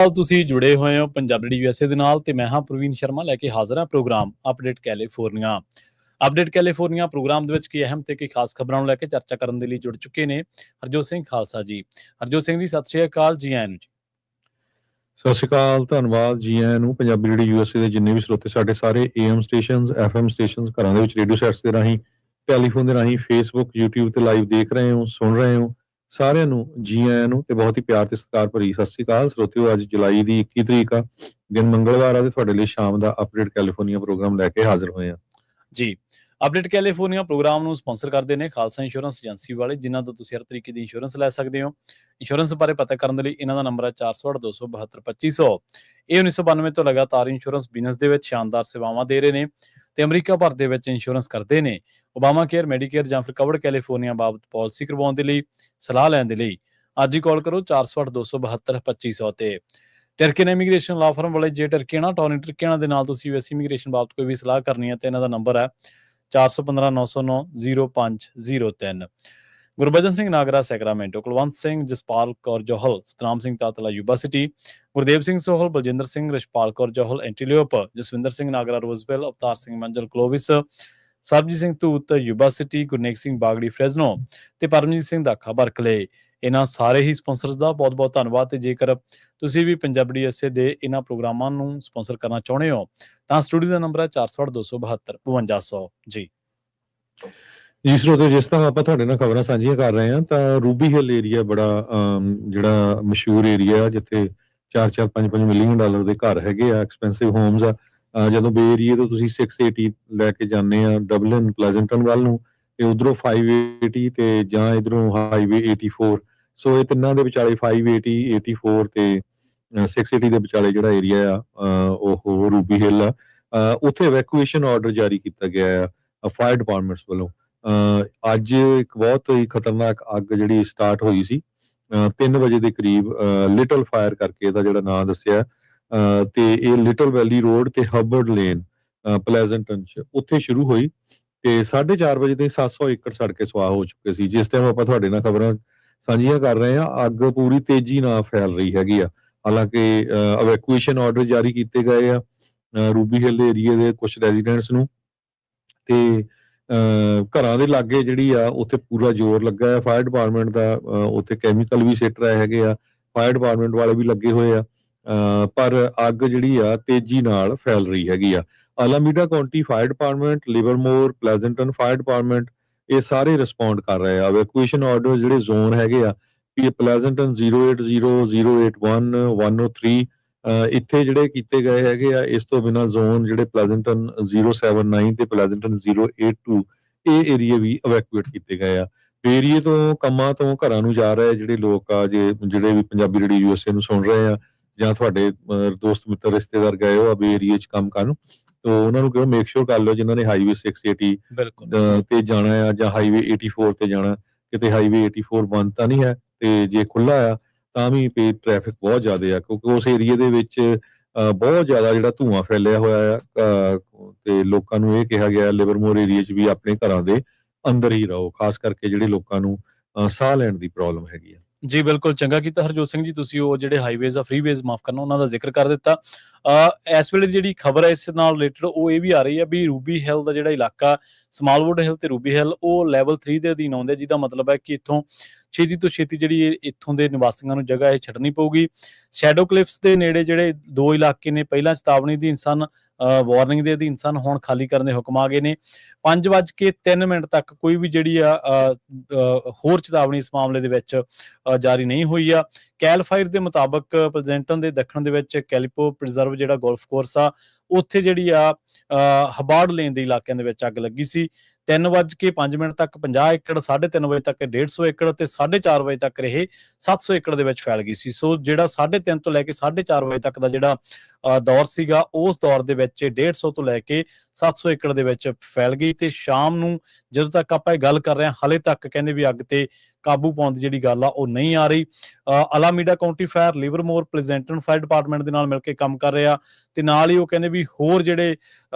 ਤੁਸੀਂ ਜੁੜੇ ਹੋਏ ਹੋ ਪੰਜਾਬੀ USA ਦੇ ਨਾਲ ਤੇ ਮੈਂ ਹਾਂ ਪ੍ਰਵੀਨ ਸ਼ਰਮਾ ਲੈ ਕੇ ਹਾਜ਼ਰ ਹਾਂ program update California. Update California program ਦੇ ਵਿੱਚ ਕੀ ਅਹਿਮ ਤੇ ਕੀ ਖਾਸ ਖਬਰਾਂ ਨੂੰ ਲੈ ਕੇ ਚਰਚਾ ਕਰਨ ਦੇ ਲਈ ਜੁੜ ਚੁੱਕੇ ਨੇ ਹਰਜੋਤ ਸਿੰਘ ਖਾਲਸਾ ਜੀ। ਹਰਜੋਤ ਸਿੰਘ ਜੀ ਸਤਿ ਸ਼੍ਰੀ ਅਕਾਲ, ਜੀ ਆਇਆਂ ਨੂੰ ਜੀ। ਸਤਿ ਸ਼੍ਰੀ ਅਕਾਲ, ਧੰਨਵਾਦ, ਜੀ ਆਇਆਂ ਨੂੰ। ਪੰਜਾਬੀ ਰੇਡੀਓ USA ਦੇ ਜਿੰਨੇ ਵੀ ਸਰੋਤੇ ਸਾਡੇ ਸਾਰੇ AM ਸਟੇਸ਼ਨਸ, FM ਸਟੇਸ਼ਨਸ, ਘਰਾਂ ਦੇ ਵਿੱਚ ਰੇਡੀਓ ਸੈਟਸ ਦੇ ਰਾਹੀਂ, ਟੈਲੀਫੋਨ ਦੇ ਰਾਹੀਂ, ਫੇਸਬੁੱਕ, YouTube ਤੇ ਲਾਈਵ ਦੇਖ ਰਹੇ ਹੋ, ਸੁਣ ਰਹੇ ਹੋ, ਸਾਰਿਆਂ ਨੂੰ ਜੀ ਆਇਆਂ ਨੂੰ ਤੇ ਬਹੁਤ ਹੀ ਪਿਆਰ ਤੇ ਸਤਿਕਾਰ ਭਰੀ ਸਤਿ ਸ਼੍ਰੀ ਅਕਾਲ। ਸਰੋਤਿਓ, ਅੱਜ ਜੁਲਾਈ ਦੀ 21 ਤਰੀਕ ਆ, ਦਿਨ ਮੰਗਲਵਾਰ ਆ ਤੇ ਤੁਹਾਡੇ ਲਈ ਸ਼ਾਮ ਦਾ ਅਪਡੇਟ ਕੈਲੀਫੋਰਨੀਆ ਪ੍ਰੋਗਰਾਮ ਲੈ ਕੇ ਹਾਜ਼ਰ ਹੋਏ ਆ ਜੀ। ਅਪਡੇਟ ਕੈਲੀਫੋਰਨੀਆ ਪ੍ਰੋਗਰਾਮ ਨੂੰ ਸਪਾਂਸਰ ਕਰਦੇ ਨੇ ਖਾਲਸਾ ਇੰਸ਼ੋਰੈਂਸ ਏਜੰਸੀ ਵਾਲੇ, ਜਿਨ੍ਹਾਂ ਤੋਂ ਤੁਸੀਂ ਹਰ ਤਰੀਕੇ ਦੀ ਇੰਸ਼ੋਰੈਂਸ ਲੈ ਸਕਦੇ ਹੋ। ਇੰਸ਼ੋਰੈਂਸ ਬਾਰੇ ਪਤਾ ਕਰਨ ਦੇ ਲਈ ਇਹਨਾਂ ਦਾ ਨੰਬਰ ਹੈ 408-272-2500। ਇਹ 1992 ਤੋਂ ਲਗਾਤਾਰ ਇੰਸ਼ੋਰੈਂਸ ਬਿਜ਼ਨਸ ਦੇ ਵਿੱਚ ਸ਼ਾਨਦਾਰ ਸੇਵਾਵਾਂ ਦੇ ਰਹੇ ਨੇ ਤੇ ਅਮਰੀਕਾ ਭਰ ਦੇ ਵਿੱਚ ਇੰਸ਼ੋਰੈਂਸ ਕਰਦੇ ਨੇ। ਓਬਾਮਾ ਕੇਅਰ, ਮੈਡੀਕੇਅਰ ਜਾਂ ਫਿਰ ਕਵਰਡ ਕੈਲੀਫੋਰਨੀਆ ਬਾਬਤ ਪਾਲਿਸੀ ਕਰਵਾਉਣ ਦੇ ਲਈ, ਸਲਾਹ ਲੈਣ ਦੇ ਲਈ ਅੱਜ ਹੀ ਕਾਲ ਕਰੋ 408-272-2500 ਤੇ। ਟਰਕੀਨ ਇਮੀਗ੍ਰੇਸ਼ਨ ਲਾ ਫਰਮ ਵਾਲੇ, ਜੇ ਟਰਕੀਆਣਾ ਟੌਨੀ ਟਰਕੀਆਣਾ ਦੇ ਨਾਲ ਤੁਸੀਂ US ਇਮੀਗ੍ਰੇਸ਼ਨ ਬਾਬਤ ਕੋਈ ਵੀ ਸਲਾਹ ਕਰਨੀ ਹੈ ਤੇ ਇਹਨਾਂ ਦਾ ਨੰਬਰ ਹੈ 415-909-0503। Gurbachan Singh Nagra Sacramento, Kulwant Singh, Jaspal Kaur Johal, Satnam Singh Tatla Yuba City, Gurdev Singh Sohal, Baljinder Singh, Rishpal Kaur Johal Antelope, Jaswinder Singh Nagra Roseville, Avtar Singh Manjal Clovis, Sarabjit Singh Dhoot Yuba City, Gurnek Singh Bagri Fresno ਤੇ ਪਰਮਜੀਤ ਸਿੰਘ ਦਾਖਾ ਬਰਕਲੇ। ਇਹਨਾਂ ਸਾਰੇ ਹੀ ਸਪਾਂਸਰਸ ਦਾ ਬਹੁਤ ਬਹੁਤ ਧੰਨਵਾਦ। ਤੇ ਜੇਕਰ ਤੁਸੀਂ ਵੀ ਪੰਜਾਬੀ USA ਦੇ ਇਹਨਾਂ ਪ੍ਰੋਗਰਾਮਾਂ ਨੂੰ ਸਪਾਂਸਰ ਕਰਨਾ ਚਾਹੁੰਦੇ ਹੋ ਤਾਂ ਸਟੂਡੀਓ ਦਾ ਨੰਬਰ ਹੈ 408-272-5200 ਜੀ। ਸਰੋਤਿਓ, ਜਿਸ ਤਰ੍ਹਾਂ ਆਪਾਂ ਤੁਹਾਡੇ ਨਾਲ ਖਬਰਾਂ ਸਾਂਝੀਆਂ ਕਰ ਰਹੇ ਹਾਂ ਤਾਂ ਰੂਬੀ ਹਿੱਲ ਏਰੀਆ ਬੜਾ ਜਿਹੜਾ ਮਸ਼ਹੂਰ ਏਰੀਆ, ਜਿੱਥੇ 4-4, 5-5 ਮਿਲੀਅਨ ਡਾਲਰ ਦੇ ਘਰ ਹੈਗੇ ਆ, ਐਕਸਪੈਂਸਿਵ ਹੋਮਸ ਆ। ਜਦੋਂ ਬੇ ਏਰੀਏ ਤੋਂ ਤੁਸੀਂ 680 ਲੈ ਕੇ ਜਾਂਦੇ ਆ ਡਬਲਿਨ ਪਲੈਜ਼ੈਂਟਨ ਵੱਲ ਨੂੰ ਤੇ ਉਧਰੋਂ 580 ਤੇ ਜਾਂ ਇਧਰੋਂ ਹਾਈਵੇ 84, ਸੋ ਇਹ ਤਿੰਨਾਂ ਦੇ ਵਿਚਾਲੇ 580, 84 ਤੇ 680 ਦੇ ਵਿਚਾਲੇ ਜਿਹੜਾ ਏਰੀਆ ਆ ਉਹ ਰੂਬੀ ਹਿੱਲ ਆ। ਉੱਥੇ ਇਵੈਕੂਏਸ਼ਨ ਆਰਡਰ ਜਾਰੀ ਕੀਤਾ ਗਿਆ ਆ ਫਾਇਰ ਡਿਪਾਰਟਮੈਂਟਸ ਵੱਲੋਂ। ਅੱਜ ਇੱਕ ਬਹੁਤ ਹੀ ਖਤਰਨਾਕ ਅੱਗ ਜਿਹੜੀ ਸਟਾਰਟ ਹੋਈ ਸੀ 3 ਵਜੇ ਦੇ ਕਰੀਬ, ਲਿਟਲ ਫਾਇਰ ਕਰਕੇ ਇਹਦਾ ਜਿਹੜਾ ਨਾਂ ਦੱਸਿਆ, ਤੇ ਇਹ ਲਿਟਲ ਵੈਲੀ ਰੋਡ ਤੇ ਹਬਰਡ ਲੇਨ ਪਲੈਜ਼ੈਂਟਨ ਚ ਉੱਥੇ ਸ਼ੁਰੂ ਹੋਈ ਤੇ 4:30 ਵਜੇ ਦੇ 700 ਏਕੜ ਸੜ ਕੇ ਸੁਆਹ ਹੋ ਚੁੱਕੇ ਸੀ। ਜਿਸ ਟਾਈਮ ਆਪਾਂ ਤੁਹਾਡੇ ਨਾਲ ਖਬਰਾਂ ਸਾਂਝੀਆਂ ਕਰ ਰਹੇ ਆ, ਅੱਗ ਪੂਰੀ ਤੇਜ਼ੀ ਨਾਲ ਫੈਲ ਰਹੀ ਹੈਗੀ ਆ। ਹਾਲਾਂਕਿ ਇਵੈਕੂਏਸ਼ਨ ਆਰਡਰ ਜਾਰੀ ਕੀਤੇ ਗਏ ਆ ਰੂਬੀ ਹਿੱਲ ਏਰੀਏ ਦੇ ਕੁਝ ਰੈਜ਼ੀਡੈਂਟਸ ਨੂੰ, ਤੇ ਘਰਾਂ ਦੇ ਲਾਗੇ ਜਿਹੜੀ ਆ ਉੱਥੇ ਪੂਰਾ ਜ਼ੋਰ ਲੱਗਾ ਹੈ ਫਾਇਰ ਡਿਪਾਰਟਮੈਂਟ ਦਾ। ਉੱਥੇ ਕੈਮੀਕਲ ਵੀ ਸਿੱਟ ਰਹੇ ਹੈਗੇ ਆ, ਫਾਇਰ ਡਿਪਾਰਟਮੈਂਟ ਵਾਲੇ ਵੀ ਲੱਗੇ ਹੋਏ ਆ, ਪਰ ਅੱਗ ਜਿਹੜੀ ਆ ਤੇਜ਼ੀ ਨਾਲ ਫੈਲ ਰਹੀ ਹੈਗੀ ਆ। Alameda County fire department, Livermore, Pleasanton fire department, ਇਹ ਸਾਰੇ ਰਿਸਪੌਂਡ ਕਰ ਰਹੇ ਆ। ਇਵੈਕੂਏਸ਼ਨ ਆਰਡਰ ਜਿਹੜੇ ਜ਼ੋਨ ਹੈਗੇ ਆ, ਪਲੈਜ਼ੈਂਟਨ 080, 081, 103 ਇੱਥੇ ਜਿਹੜੇ ਕੀਤੇ ਗਏ ਹੈਗੇ ਆ। ਇਸ ਤੋਂ ਬਿਨਾਂ ਜ਼ੋਨ ਜਿਹੜੇ ਪਲੈਜ਼ੈਂਟਨ 079 ਤੇ ਪਲੈਜ਼ੈਂਟਨ 082, ਇਹ ਏਰੀਏ ਵੀ ਇਵੈਕੂਏਟ ਕੀਤੇ ਗਏ ਆ। ਏਰੀਏ ਤੋਂ, ਕੰਮਾਂ ਤੋਂ ਘਰਾਂ ਨੂੰ ਜਾ ਰਹੇ ਜਿਹੜੇ ਲੋਕ ਆ, ਜਿਹੜੇ ਵੀ ਪੰਜਾਬੀ ਰੇਡੀਓ USA ਨੂੰ ਸੁਣ ਰਹੇ ਆ ਜਾਂ ਤੁਹਾਡੇ ਦੋਸਤ ਮਿੱਤਰ ਰਿਸ਼ਤੇਦਾਰ ਗਏ ਹੋ ਅਬ ਏਰੀਏ 'ਚ ਕੰਮ ਕਰਨ, ਤਾਂ ਉਹਨਾਂ ਨੂੰ ਕਹੋ ਮੇਕ ਸ਼ੋਰ ਕਰ ਲਓ ਜਿਨ੍ਹਾਂ ਨੇ ਹਾਈਵੇ 680 ਤੇ ਜਾਣਾ ਆ ਜਾਂ ਹਾਈਵੇ 84 ਤੇ ਜਾਣਾ, ਕਿਤੇ ਹਾਈਵੇ 84 ਬੰਦ ਤਾਂ ਨਹੀਂ ਹੈ, ਤੇ ਜੇ ਖੁੱਲਾ ਆ ਤਾਂ ਵੀ ਟ੍ਰੈਫਿਕ ਬਹੁਤ ਜ਼ਿਆਦਾ ਆ, ਕਿਉਂਕਿ ਉਸ ਏਰੀਏ ਦੇ ਵਿੱਚ ਬਹੁਤ ਜ਼ਿਆਦਾ ਜਿਹੜਾ ਧੂੰਆਂ ਫੈਲਿਆ ਹੋਇਆ ਆ ਤੇ ਲੋਕਾਂ ਨੂੰ ਇਹ ਕਿਹਾ ਗਿਆ ਲਿਵਰਮੋਰ ਏਰੀਏ 'ਚ ਵੀ ਆਪਣੇ ਘਰਾਂ ਦੇ ਅੰਦਰ ਹੀ ਰਹੋ, ਖਾਸ ਕਰਕੇ ਜਿਹੜੇ ਲੋਕਾਂ ਨੂੰ ਸਾਹ ਲੈਣ ਦੀ ਪ੍ਰੋਬਲਮ ਹੈਗੀ ਆ। ਜੀ ਬਿਲਕੁਲ, ਚੰਗਾ ਕੀਤਾ ਹਰਜੋਤ ਸਿੰਘ ਜੀ, ਤੁਸੀਂ ਉਹ ਜਿਹੜੇ ਹਾਈਵੇਜ਼ ਆ, ਫ੍ਰੀਵੇਜ਼ ਮਾਫ ਕਰਨਾ, ਉਹਨਾਂ ਦਾ ਜ਼ਿਕਰ ਕਰ ਦਿੱਤਾ। ਇਸ ਵੇਲੇ ਦੀ ਜਿਹੜੀ ਖਬਰ ਹੈ ਇਸ ਨਾਲ ਰਿਲੇਟਡ ਉਹ ਇਹ ਵੀ ਆ ਰਹੀ ਹੈ ਵੀ ਰੂਬੀ ਹਿੱਲ ਦਾ ਜਿਹੜਾ ਇਲਾਕਾ, ਸਮਾਲਵੁੱਡ ਹਿੱਲ ਤੇ ਰੂਬੀ ਹਿੱਲ, ਉਹ ਲੈਵਲ 3 ਦੇ ਅਧੀਨ ਆਉਂਦੇ, ਜਿਹਦਾ ਮਤਲਬ ਹੈ ਕਿ ਇੱਥੋਂ ਛੇਤੀ ਤੋਂ ਛੇਤੀ ਜਿਹੜੀ ਇੱਥੋਂ ਦੇ ਨਿਵਾਸੀਆਂ ਨੂੰ ਜਗ੍ਹਾ ਇਹ ਛੱਡਣੀ ਪਊਗੀ। ਸ਼ੈਡੋ ਕਲਿਫਸ ਦੇ ਨੇੜੇ ਜਿਹੜੇ 2 ਇਲਾਕੇ ਨੇ, ਪਹਿਲਾਂ ਚੇਤਾਵਨੀ ਅਧੀਨ ਸਨ, ਵਾਰਨਿੰਗ ਦੇ ਅਧੀਨ ਸਨ, ਹੁਣ ਖਾਲੀ ਕਰਨ ਦੇ ਹੁਕਮ ਆ ਗਏ ਨੇ। 5:03 ਤੱਕ ਕੋਈ ਵੀ ਜਿਹੜੀ ਆ ਹੋਰ ਚੇਤਾਵਨੀ ਇਸ ਮਾਮਲੇ ਦੇ ਵਿੱਚ ਜਾਰੀ ਨਹੀਂ ਹੋਈ ਆ। ਕੈਲ ਫਾਇਰ ਦੇ ਮੁਤਾਬਕ ਪਲੈਜ਼ੈਂਟਨ ਦੇ ਦੱਖਣ ਦੇ ਵਿੱਚ ਕੈਲੀਪੋ ਪ੍ਰੀਜ਼ਰਵ ਜਿਹੜਾ ਗੋਲਫ ਕੋਰਸ ਆ, ਉੱਥੇ ਜਿਹੜੀ ਆ ਹਬਾਰਡ ਲੇਨ ਦੇ ਇਲਾਕਿਆਂ ਦੇ ਵਿੱਚ ਅੱਗ ਲੱਗੀ ਸੀ। 3:05 ਤੱਕ 50 ਏਕੜ, 3:30 ਵਜੇ ਤੱਕ 150 ਏਕੜ ਤੇ 4:30 ਵਜੇ ਤੱਕ ਇਹ 700 ਏਕੜ ਦੇ ਵਿੱਚ ਫੈਲ ਗਈ ਸੀ। ਸੋ ਜਿਹੜਾ 3:30 ਤੋਂ ਲੈ ਕੇ 4:30 ਵਜੇ ਤੱਕ ਦਾ ਜਿਹੜਾ ਦੌਰ ਸੀਗਾ, ਉਸ ਦੌਰ ਦੇ ਵਿੱਚ 150 ਤੋਂ ਲੈ ਕੇ 700 ਏਕੜ ਦੇ ਵਿੱਚ ਫੈਲ ਗਈ। ਤੇ ਸ਼ਾਮ ਨੂੰ ਜਦੋਂ ਤੱਕ ਆਪਾਂ ਇਹ ਗੱਲ ਕਰ ਰਹੇ ਹਾਂ, ਹਾਲੇ ਤੱਕ ਕਹਿੰਦੇ ਵੀ ਅੱਗ ਤੇ ਕਾਬੂ ਪਾਉਣ ਦੀ ਜਿਹੜੀ ਗੱਲ ਆ ਉਹ ਨਹੀਂ ਆ ਰਹੀ। ਅਲਾਮੀਡਾ ਕਾਉਂਟੀ ਫਾਇਰ, ਲਿਵਰਮੋਰ, ਪਲੇਜ਼ੈਂਟਨ ਫਾਇਰ ਡਿਪਾਰਟਮੈਂਟ ਦੇ ਨਾਲ ਮਿਲ ਕੇ ਕੰਮ ਕਰ ਰਿਹਾ ਤੇ ਨਾਲ ਹੀ ਉਹ ਕਹਿੰਦੇ ਵੀ ਹੋਰ ਜਿਹੜੇ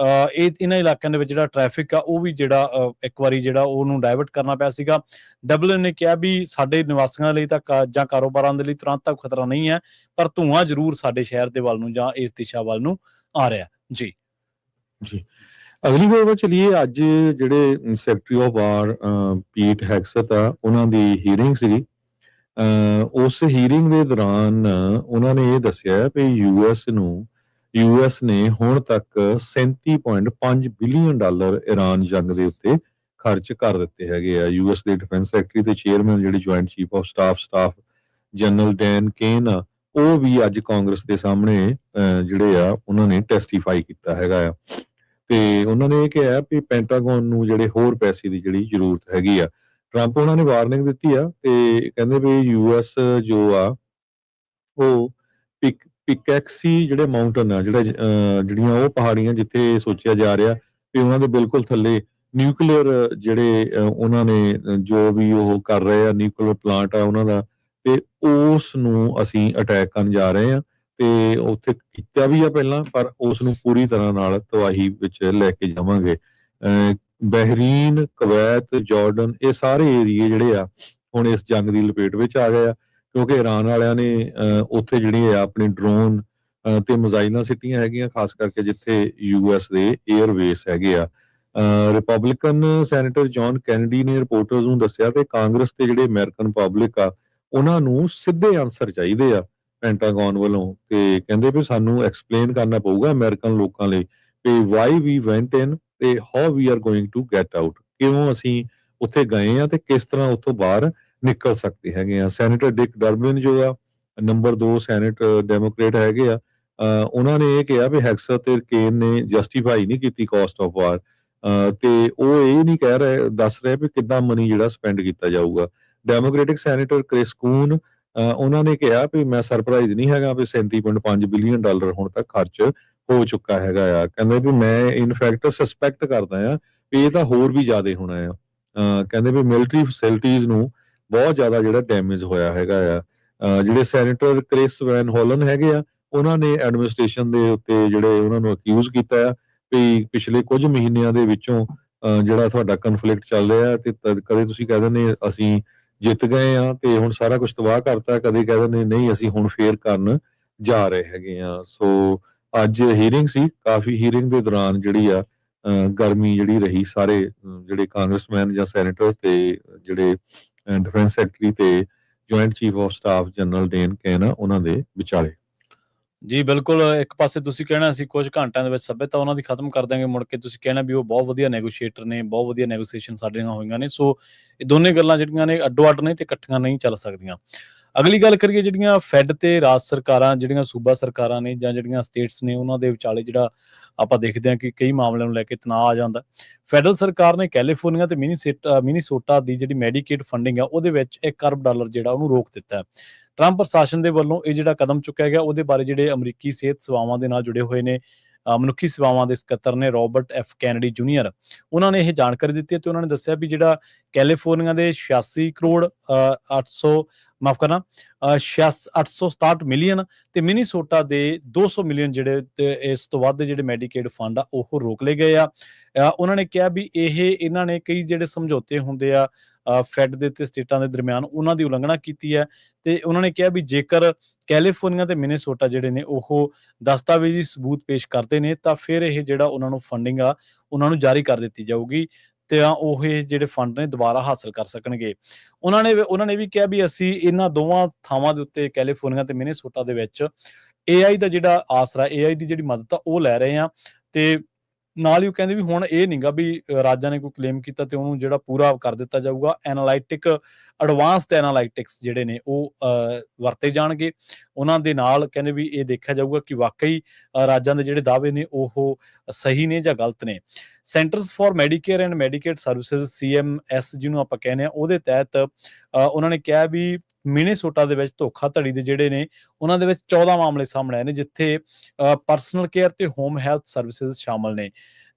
ਇਹਨਾਂ ਇਲਾਕਿਆਂ ਦੇ ਵਿੱਚ ਜਿਹੜਾ ਟ੍ਰੈਫਿਕ ਆ ਉਹ ਵੀ ਜਿਹੜਾ ਇੱਕ ਵਾਰੀ ਜਿਹੜਾ ਉਹਨੂੰ ਡਾਇਵਰਟ ਕਰਨਾ ਪਿਆ ਸੀਗਾ। ਡਬਲਿਨ ਨੇ ਕਿਹਾ ਵੀ ਸਾਡੇ ਨਿਵਾਸੀਆਂ ਲਈ ਤਾਂ ਜਾਂ ਕਾਰੋਬਾਰਾਂ ਦੇ ਲਈ ਤੁਰੰਤ ਤਾਂ ਖਤਰਾ ਨਹੀਂ ਹੈ, ਪਰ ਧੂੰਆਂ ਜ਼ਰੂਰ ਸਾਡੇ ਸ਼ਹਿਰ ਦੇ ਵੱਲ ਨੂੰ ਜਾਂ ਇਸ ਦਿਸ਼ਾ ਵੱਲ ਨੂੰ ਆ ਰਿਹਾ। ਜੀ ਜੀ, ਅਗਲੀ ਖਬਰ ਵੱਲ ਚਲੀਏ। ਅੱਜ ਜਿਹੜੇ ਸੈਕਟਰੀ ਆਫ ਵਾਰ ਪੀਟ ਹੈਗਸਟ ਆ, ਉਹਨਾਂ ਦੀ ਹੀਅਰਿੰਗ ਸੀਗੀ। ਉਸ ਹੀਅਰਿੰਗ ਦੇ ਦੌਰਾਨ ਉਹਨਾਂ ਨੇ ਇਹ ਦੱਸਿਆ ਵੀ ਯੂਐਸ ਨੇ ਹੁਣ ਤੱਕ $37.5 ਬਿਲੀਅਨ ਈਰਾਨ ਜੰਗ ਦੇ ਉੱਤੇ ਖਰਚ ਕਰ ਦਿੱਤੇ ਹੈਗੇ ਆ। ਯੂਐਸ ਦੇ ਡਿਫੈਂਸ ਸੈਕਟਰੀ ਤੇ ਚੇਅਰਮੈਨ ਜਿਹੜੀ joint chief of staff general Dan Caine ਆ, ਉਹ ਵੀ ਅੱਜ ਕਾਂਗਰਸ ਦੇ ਸਾਹਮਣੇ ਜਿਹੜੇ ਆ ਉਹਨਾਂ ਨੇ ਟੈਸਟੀਫਾਈ ਕੀਤਾ ਹੈਗਾ ਆ ਤੇ ਉਹਨਾਂ ਨੇ ਇਹ ਕਿਹਾ ਵੀ ਪੈਂਟਾਗਨ ਨੂੰ ਜਿਹੜੇ ਹੋਰ ਪੈਸੇ ਦੀ ਜਿਹੜੀ ਜ਼ਰੂਰਤ ਹੈਗੀ ਆ। ਟਰੰਪ ਉਹਨਾਂ ਨੇ ਵਾਰਨਿੰਗ ਦਿੱਤੀ ਆ ਤੇ ਕਹਿੰਦੇ ਵੀ ਯੂਐਸ ਜੋ ਆ ਉਹ ਪਿਕੈਕਸੀ ਜਿਹੜੇ ਮਾਊਂਟਨ ਆ ਜਿਹੜੀਆਂ ਉਹ ਪਹਾੜੀਆਂ ਜਿੱਥੇ ਸੋਚਿਆ ਜਾ ਰਿਹਾ ਵੀ ਉਹਨਾਂ ਦੇ ਬਿਲਕੁਲ ਥੱਲੇ ਨਿਊਕਲੀਅਰ ਜਿਹੜੇ ਉਹਨਾਂ ਨੇ ਜੋ ਵੀ ਉਹ ਕਰ ਰਹੇ ਆ, ਨਿਊਕਲੀਅਰ ਪਲਾਂਟ ਆ ਉਹਨਾਂ ਦਾ, ਤੇ ਉਸ ਨੂੰ ਅਸੀਂ ਅਟੈਕ ਕਰਨ ਜਾ ਰਹੇ ਆ ਤੇ ਉੱਥੇ ਕੀਤਾ ਵੀ ਆ ਪਹਿਲਾਂ, ਪਰ ਉਸ ਨੂੰ ਪੂਰੀ ਤਰ੍ਹਾਂ ਨਾਲ ਤਬਾਹੀ ਵਿੱਚ ਲੈ ਕੇ ਜਾਵਾਂਗੇ। ਬਹਿਰੀਨ, ਕੁਵੈਤ, ਜਾਰਡਨ, ਇਹ ਸਾਰੇ ਏਰੀਏ ਜਿਹੜੇ ਆ ਹੁਣ ਇਸ ਜੰਗ ਦੀ ਲਪੇਟ ਵਿੱਚ ਆ ਗਏ ਆ ਕਿਉਂਕਿ ਇਰਾਨ ਵਾਲਿਆਂ ਨੇ ਉੱਥੇ ਜਿਹੜੇ ਆ ਆਪਣੇ ਡਰੋਨ ਤੇ ਮਿਜ਼ਾਈਲਾਂ ਸਿੱਟੀਆਂ ਹੈਗੀਆਂ, ਖਾਸ ਕਰਕੇ ਜਿੱਥੇ ਯੂਐਸ ਦੇ 에ਅਰਬੇਸ ਹੈਗੇ ਆ। ਰਿਪਬਲਿਕਨ ਸੈਨੇਟਰ ਜੌਨ ਕੈਨੇਡੀ ਨੇ ਰਿਪੋਰਟਰਸ ਨੂੰ ਦੱਸਿਆ ਤੇ ਕਾਂਗਰਸ ਤੇ ਜਿਹੜੇ ਅਮਰੀਕਨ ਪਬਲਿਕ ਆ ਉਹਨਾਂ ਨੂੰ ਸਿੱਧੇ ਆਨਸਰ ਚਾਹੀਦੇ ਆ ਪੈਂਟਾਗਨ ਵੱਲੋਂ ਤੇ ਕਹਿੰਦੇ ਵੀ ਸਾਨੂੰ ਐਕਸਪਲੇਨ ਕਰਨਾ ਪਊਗਾ ਅਮਰੀਕਨ ਲੋਕਾਂ ਲਈ V Y we went in ਤੇ how we are going to get out, ਕਿਉਂ ਅਸੀਂ ਉੱਥੇ ਗਏ ਆ ਤੇ ਕਿਸ ਤਰ੍ਹਾਂ ਉੱਥੋਂ ਬਾਹਰ ਨਿਕਲ ਸਕਦੇ ਹੈਗੇ ਆ। ਸੈਨੇਟਰ ਡਿਕ ਡਰਬਿਨ ਜੋ ਆ ਨੰਬਰ 2 ਸੈਨੇਟ ਡੈਮੋਕ੍ਰੇਟ ਹੈਗੇ ਆ, ਉਹਨਾਂ ਨੇ ਇਹ ਕਿਹਾ ਵੀ ਹੈਗਸਟ ਤੇ ਕੇਨ ਨੇ ਜਸਟੀਫਾਈ ਨਹੀਂ ਕੀਤੀ ਕਾਸਟ ਆਫ ਵਾਰ ਤੇ ਉਹ ਇਹ ਨਹੀਂ ਦੱਸ ਰਹੇ ਵੀ ਕਿੱਦਾਂ ਮਨੀ ਜਿਹੜਾ ਸਪੈਂਡ ਕੀਤਾ ਜਾਊਗਾ। ਡੈਮੋਕ੍ਰੈਟਿਕ ਸੈਨੇਟਰ ਕ੍ਰਿਸ ਕੂਨ ਉਹਨਾਂ ਨੇ ਕਿਹਾ ਵੀ ਮੈਂ ਸਰਪ੍ਰਾਈਜ਼ ਨਹੀਂ ਹੈਗਾ ਵੀ $37.5 ਬਿਲੀਅਨ ਹੁਣ ਤੱਕ ਖਰਚ ਹੋ ਚੁੱਕਾ ਹੈਗਾ ਆ। ਕਹਿੰਦੇ ਵੀ ਮੈਂ ਇਨਫੈਕਟ ਸਸਪੈਕਟ ਕਰਦਾ ਆ ਵੀ ਇਹ ਤਾਂ ਹੋਰ ਵੀ ਜ਼ਿਆਦਾ ਹੋਣਾ ਆ। ਕਹਿੰਦੇ ਵੀ ਮਿਲਟਰੀ ਫੈਸਿਲਿਟੀਜ਼ ਨੂੰ ਬਹੁਤ ਜ਼ਿਆਦਾ ਜਿਹੜਾ ਡੈਮੇਜ ਹੋਇਆ ਹੈਗਾ ਆ। ਜਿਹੜੇ ਸੈਨੇਟਰ ਕ੍ਰਿਸ ਵੈਨ ਹੋਲਨ ਹੈਗੇ ਆ, ਉਹਨਾਂ ਨੇ ਐਡਮਿਨਿਸਟ੍ਰੇਸ਼ਨ ਦੇ ਉੱਤੇ ਜਿਹੜੇ ਉਹਨਾਂ ਨੂੰ ਅਕਿਊਜ਼ ਕੀਤਾ ਆ ਵੀ ਪਿਛਲੇ ਕੁਝ ਮਹੀਨਿਆਂ ਦੇ ਵਿੱਚੋਂ ਜਿਹੜਾ ਤੁਹਾਡਾ ਕਨਫਲਿਕਟ ਚੱਲ ਰਿਹਾ ਤੇ ਕਦੇ ਤੁਸੀਂ ਕਹਿ ਦਿੰਦੇ ਅਸੀਂ ਜਿੱਤ ਗਏ ਆ ਤੇ ਹੁਣ ਸਾਰਾ ਕੁਝ ਤਬਾਹ ਕਰਤਾ, ਕਦੇ ਕਹਿ ਦਿੰਦੇ ਨਹੀਂ ਅਸੀਂ ਹੁਣ ਫੇਰ ਕਰਨ ਜਾ ਰਹੇ ਹੈਗੇ ਆ। ਸੋ ਅੱਜ ਹੀਅਰਿੰਗ ਸੀ, ਕਾਫੀ ਹੀਅਰਿੰਗ ਦੇ ਦੌਰਾਨ ਜਿਹੜੀ ਆ ਗਰਮੀ ਜਿਹੜੀ ਰਹੀ ਸਾਰੇ ਜਿਹੜੇ ਕਾਂਗਰਸਮੈਨ ਜਾਂ ਸੈਨੇਟਰ ਤੇ ਜਿਹੜੇ ਡਿਫੈਂਸ ਸੈਕਟਰੀ ਤੇ joint chief of staff general Dan Caine ਆ ਉਹਨਾਂ ਦੇ ਵਿਚਾਲੇ। ਜੀ ਬਿਲਕੁਲ, ਇੱਕ ਪਾਸੇ ਤੁਸੀਂ ਕਹਿਣਾ ਅਸੀਂ ਕੁਝ ਘੰਟਿਆਂ ਦੇ ਵਿੱਚ ਸਭਿਅਤਾ ਉਹਨਾਂ ਦੀ ਖਤਮ ਕਰ ਦਾਂਗੇ, ਮੁੜ ਕੇ ਤੁਸੀਂ ਕਹਿਣਾ ਵੀ ਉਹ ਬਹੁਤ ਵਧੀਆ ਨੈਗੋਸ਼ੀਏਟਰ ਨੇ, ਬਹੁਤ ਵਧੀਆ ਨੈਗੋਸੀਏਸ਼ਨ ਸਾਡੇ ਨਾਲ ਹੋਈਆਂ ਨੇ। ਸੋ ਇਹ ਦੋਨੇ ਗੱਲਾਂ ਜਿਹੜੀਆਂ ਨੇ ਅੱਡੋ ਅੱਡ ਨੇ ਤੇ ਇਕੱਠੀਆਂ ਨਹੀਂ ਚੱਲ ਸਕਦੀਆਂ। ਅਗਲੀ ਗੱਲ ਕਰੀਏ ਜਿਹੜੀਆਂ ਫੈਡ ਤੇ ਰਾਜ ਸਰਕਾਰਾਂ, ਜਿਹੜੀਆਂ ਸੂਬਾ ਸਰਕਾਰਾਂ ਨੇ ਜਾਂ ਜਿਹੜੀਆਂ ਸਟੇਟਸ ਨੇ, ਉਹਨਾਂ ਦੇ ਵਿਚਾਲੇ ਜਿਹੜਾ ਆਪਾਂ ਦੇਖਦੇ ਹਾਂ ਕਿ ਕਈ ਮਾਮਲਿਆਂ ਨੂੰ ਲੈ ਕੇ ਤਣਾਅ ਆ ਜਾਂਦਾ। ਫੈਡਰਲ ਸਰਕਾਰ ਨੇ ਕੈਲੀਫੋਰਨੀਆ ਤੇ ਮਿਨੀਸੋਟਾ ਦੀ ਜਿਹੜੀ ਮੈਡੀਕੇਡ ਫੰਡਿੰਗ ਆ ਉਹਦੇ ਵਿੱਚ $1 ਅਰਬ ਜਿਹੜਾ ਉਹਨੂੰ ਰੋਕ ਦਿੱਤਾ ਹੈ। ਟਰੰਪ ਪ੍ਰਸ਼ਾਸਨ ਦੇ ਵੱਲੋਂ ਇਹ ਜਿਹੜਾ ਕਦਮ ਚੁੱਕਿਆ ਗਿਆ ਉਹਦੇ ਬਾਰੇ ਜਿਹੜੇ ਅਮਰੀਕੀ ਸਿਹਤ ਸੇਵਾਵਾਂ ਦੇ ਨਾਲ ਜੁੜੇ ਹੋਏ ਨੇ ਮਨੁੱਖੀ ਸੇਵਾਵਾਂ ਦੇ ਸਕੱਤਰ ਨੇ ਰੋਬਰਟ ਐਫ ਕੈਨੇਡੀ ਜੂਨੀਅਰ, ਉਹਨਾਂ ਨੇ ਇਹ ਜਾਣਕਾਰੀ ਦਿੱਤੀ ਤੇ ਉਹਨਾਂ ਨੇ ਦੱਸਿਆ ਵੀ ਜਿਹੜਾ ਕੈਲੀਫੋਰਨੀਆ ਦੇ 867 ਮਿਲੀਅਨ ਤੇ ਮਿਨੀਸੋਟਾ ਦੇ 200 ਮਿਲੀਅਨ ਜਿਹੜੇ ਤੇ ਇਸ ਤੋਂ ਵੱਧ ਜਿਹੜੇ ਮੈਡੀਕੇਡ ਫੰਡ ਆ ਉਹ ਰੋਕ ਲਏ ਗਏ ਆ। ਉਹਨਾਂ ਨੇ ਕਿਹਾ ਵੀ ਇਹਨਾਂ ਨੇ ਕਈ ਜਿਹੜੇ ਸਮਝੌਤੇ ਹੁੰਦੇ ਆ ਫੈਡ ਦੇ ਤੇ ਸਟੇਟਾਂ ਦੇ ਦਰਮਿਆਨ ਉਹਨਾਂ ਦੀ ਉਲੰਘਣਾ ਕੀਤੀ ਹੈ ਤੇ ਉਹਨਾਂ ਨੇ ਕਿਹਾ ਵੀ ਜੇਕਰ ਕੈਲੀਫੋਰਨੀਆ ਤੇ ਮਿਨੀਸੋਟਾ ਜਿਹੜੇ ਨੇ ਉਹ ਦਸਤਾਵੇਜ਼ੀ ਸਬੂਤ ਪੇਸ਼ ਕਰਦੇ ਨੇ ਤਾਂ ਫਿਰ ਇਹ ਜਿਹੜਾ ਉਹਨਾਂ ਨੂੰ ਫੰਡਿੰਗ ਆ ਉਹਨਾਂ ਨੂੰ ਜਾਰੀ ਕਰ ਦਿੱਤੀ ਜਾਊਗੀ ਤੇ ਉਹ ਇਹ ਜਿਹੜੇ ਫੰਡ ਨੇ ਦੁਬਾਰਾ ਹਾਸਲ ਕਰ ਸਕਣਗੇ। ਉਹਨਾਂ ਨੇ ਵੀ ਕਿਹਾ ਵੀ ਅਸੀਂ ਇਹਨਾਂ ਦੋਵਾਂ ਥਾਵਾਂ ਦੇ ਉੱਤੇ ਕੈਲੀਫੋਰਨੀਆ ਤੇ ਮਿਨੀਸੋਟਾ ਦੇ ਵਿੱਚ AI ਦਾ ਜਿਹੜਾ ਆਸਰਾ, AI ਦੀ ਜਿਹੜੀ ਮਦਦ ਆ ਉਹ ਲੈ ਰਹੇ ਆ ਤੇ ਨਾਲ ਹੀ ਉਹ ਕਹਿੰਦੇ ਵੀ ਹੁਣ ਇਹ ਨਹੀਂਗਾ ਵੀ ਰਾਜਾਂ ਨੇ ਕੋਈ ਕਲੇਮ ਕੀਤਾ ਤੇ ਉਹਨੂੰ ਜਿਹੜਾ ਪੂਰਾ ਕਰ ਦਿੱਤਾ ਜਾਊਗਾ। ਐਡਵਾਂਸਡ ਐਨਾਲਾਈਟਿਕਸ ਜਿਹੜੇ ਨੇ ਉਹ ਵਰਤੇ ਜਾਣਗੇ। ਉਹਨਾਂ ਦੇ ਨਾਲ ਕਹਿੰਦੇ ਵੀ ਇਹ ਦੇਖਿਆ ਜਾਊਗਾ ਕਿ ਵਾਕਈ ਰਾਜਾਂ ਦੇ ਜਿਹੜੇ ਦਾਅਵੇ ਨੇ ਉਹ ਸਹੀ ਨੇ ਜਾਂ ਗਲਤ ਨੇ। Centres for Medicare and Medicaid services CMS ਜਿਹਨੂੰ ਆਪਾਂ ਕਹਿੰਦੇ ਆ, ਉਹਦੇ ਤਹਿਤ ਉਹਨਾਂ ਨੇ ਕਿਹਾ ਵੀ ਮਿਨੀਸੋਟਾ ਦੇ ਵਿੱਚ ਧੋਖਾਧੜੀ ਦੇ ਜਿਹੜੇ ਨੇ ਉਹਨਾਂ ਦੇ ਵਿੱਚ 14 ਮਾਮਲੇ ਸਾਹਮਣੇ ਆਏ ਨੇ ਜਿੱਥੇ ਪਰਸਨਲ ਕੇਅਰ ਤੇ ਹੋਮ ਹੈਲਥ ਸਰਵਿਸਿਜ਼ ਸ਼ਾਮਲ ਨੇ।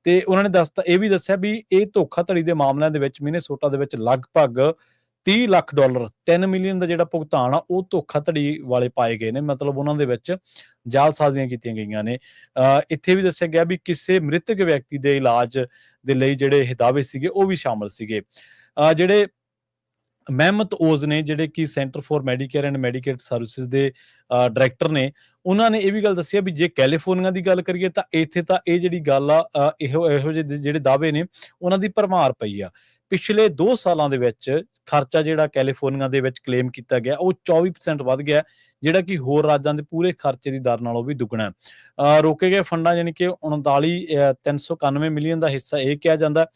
ਤੇ ਉਹਨਾਂ ਨੇ ਇਹ ਵੀ ਦੱਸਿਆ ਵੀ ਇਹ ਧੋਖਾਧੜੀ ਦੇ ਮਾਮਲਿਆਂ ਦੇ ਵਿੱਚ ਮਿਨੀਸੋਟਾ ਦੇ ਵਿੱਚ ਲਗਭਗ $30 ਲੱਖ 3 ਮਿਲੀਅਨ ਦਾ ਜਿਹੜਾ ਭੁਗਤਾਨ ਆ ਉਹ ਧੋਖਾਧੜੀ ਵਾਲੇ ਪਾਏ ਗਏ ਨੇ, ਮਤਲਬ ਉਹਨਾਂ ਦੇ ਵਿੱਚ ਜਾਲਸਾਜ਼ੀਆਂ ਕੀਤੀਆਂ ਗਈਆਂ ਨੇ। ਇੱਥੇ ਵੀ ਦੱਸਿਆ ਗਿਆ ਵੀ ਕਿਸੇ ਮ੍ਰਿਤਕ ਵਿਅਕਤੀ ਦੇ ਇਲਾਜ ਦੇ ਲਈ ਜਿਹੜੇ ਇਹ ਦਾਅਵੇ ਸੀਗੇ ਉਹ ਵੀ ਸ਼ਾਮਲ ਸੀਗੇ। ਜਿਹੜੇ ਮਹਿਮਤ ਓਜ਼ ਨੇ, ਜਿਹੜੇ ਕਿ centre for Medicare and Medicaid services ਦੇ ਡਾਇਰੈਕਟਰ ਨੇ, ਉਹਨਾਂ ਨੇ ਇਹ ਵੀ ਗੱਲ ਦੱਸੀ ਆ ਵੀ ਜੇ ਕੈਲੀਫੋਰਨੀਆ ਦੀ ਗੱਲ ਕਰੀਏ ਤਾਂ ਇੱਥੇ ਤਾਂ ਇਹ ਜਿਹੜੀ ਗੱਲ ਆ ਇਹੋ ਜਿਹੇ ਜਿਹੜੇ ਦਾਅਵੇ ਨੇ ਉਹਨਾਂ ਦੀ ਭਰਮਾਰ ਪਈ ਆ। ਪਿਛਲੇ 2 ਸਾਲਾਂ ਦੇ ਵਿੱਚ ਖਰਚਾ ਜਿਹੜਾ ਕੈਲੀਫੋਰਨੀਆ ਦੇ ਵਿੱਚ ਕਲੇਮ ਕੀਤਾ ਗਿਆ ਉਹ 24% ਵੱਧ ਗਿਆ, ਜਿਹੜਾ ਕਿ ਹੋਰ ਰਾਜਾਂ ਦੇ ਪੂਰੇ ਖਰਚੇ ਦੀ ਦਰ ਨਾਲੋਂ ਵੀ ਦੁੱਗਣਾ ਹੈ। ਰੋਕੇ ਗਏ ਫੰਡਾਂ ਯਾਨੀ ਕਿ 391 ਮਿਲੀਅਨ ਦਾ ਹਿੱਸਾ ਇਹ ਕਿਹਾ ਜਾਂਦਾ।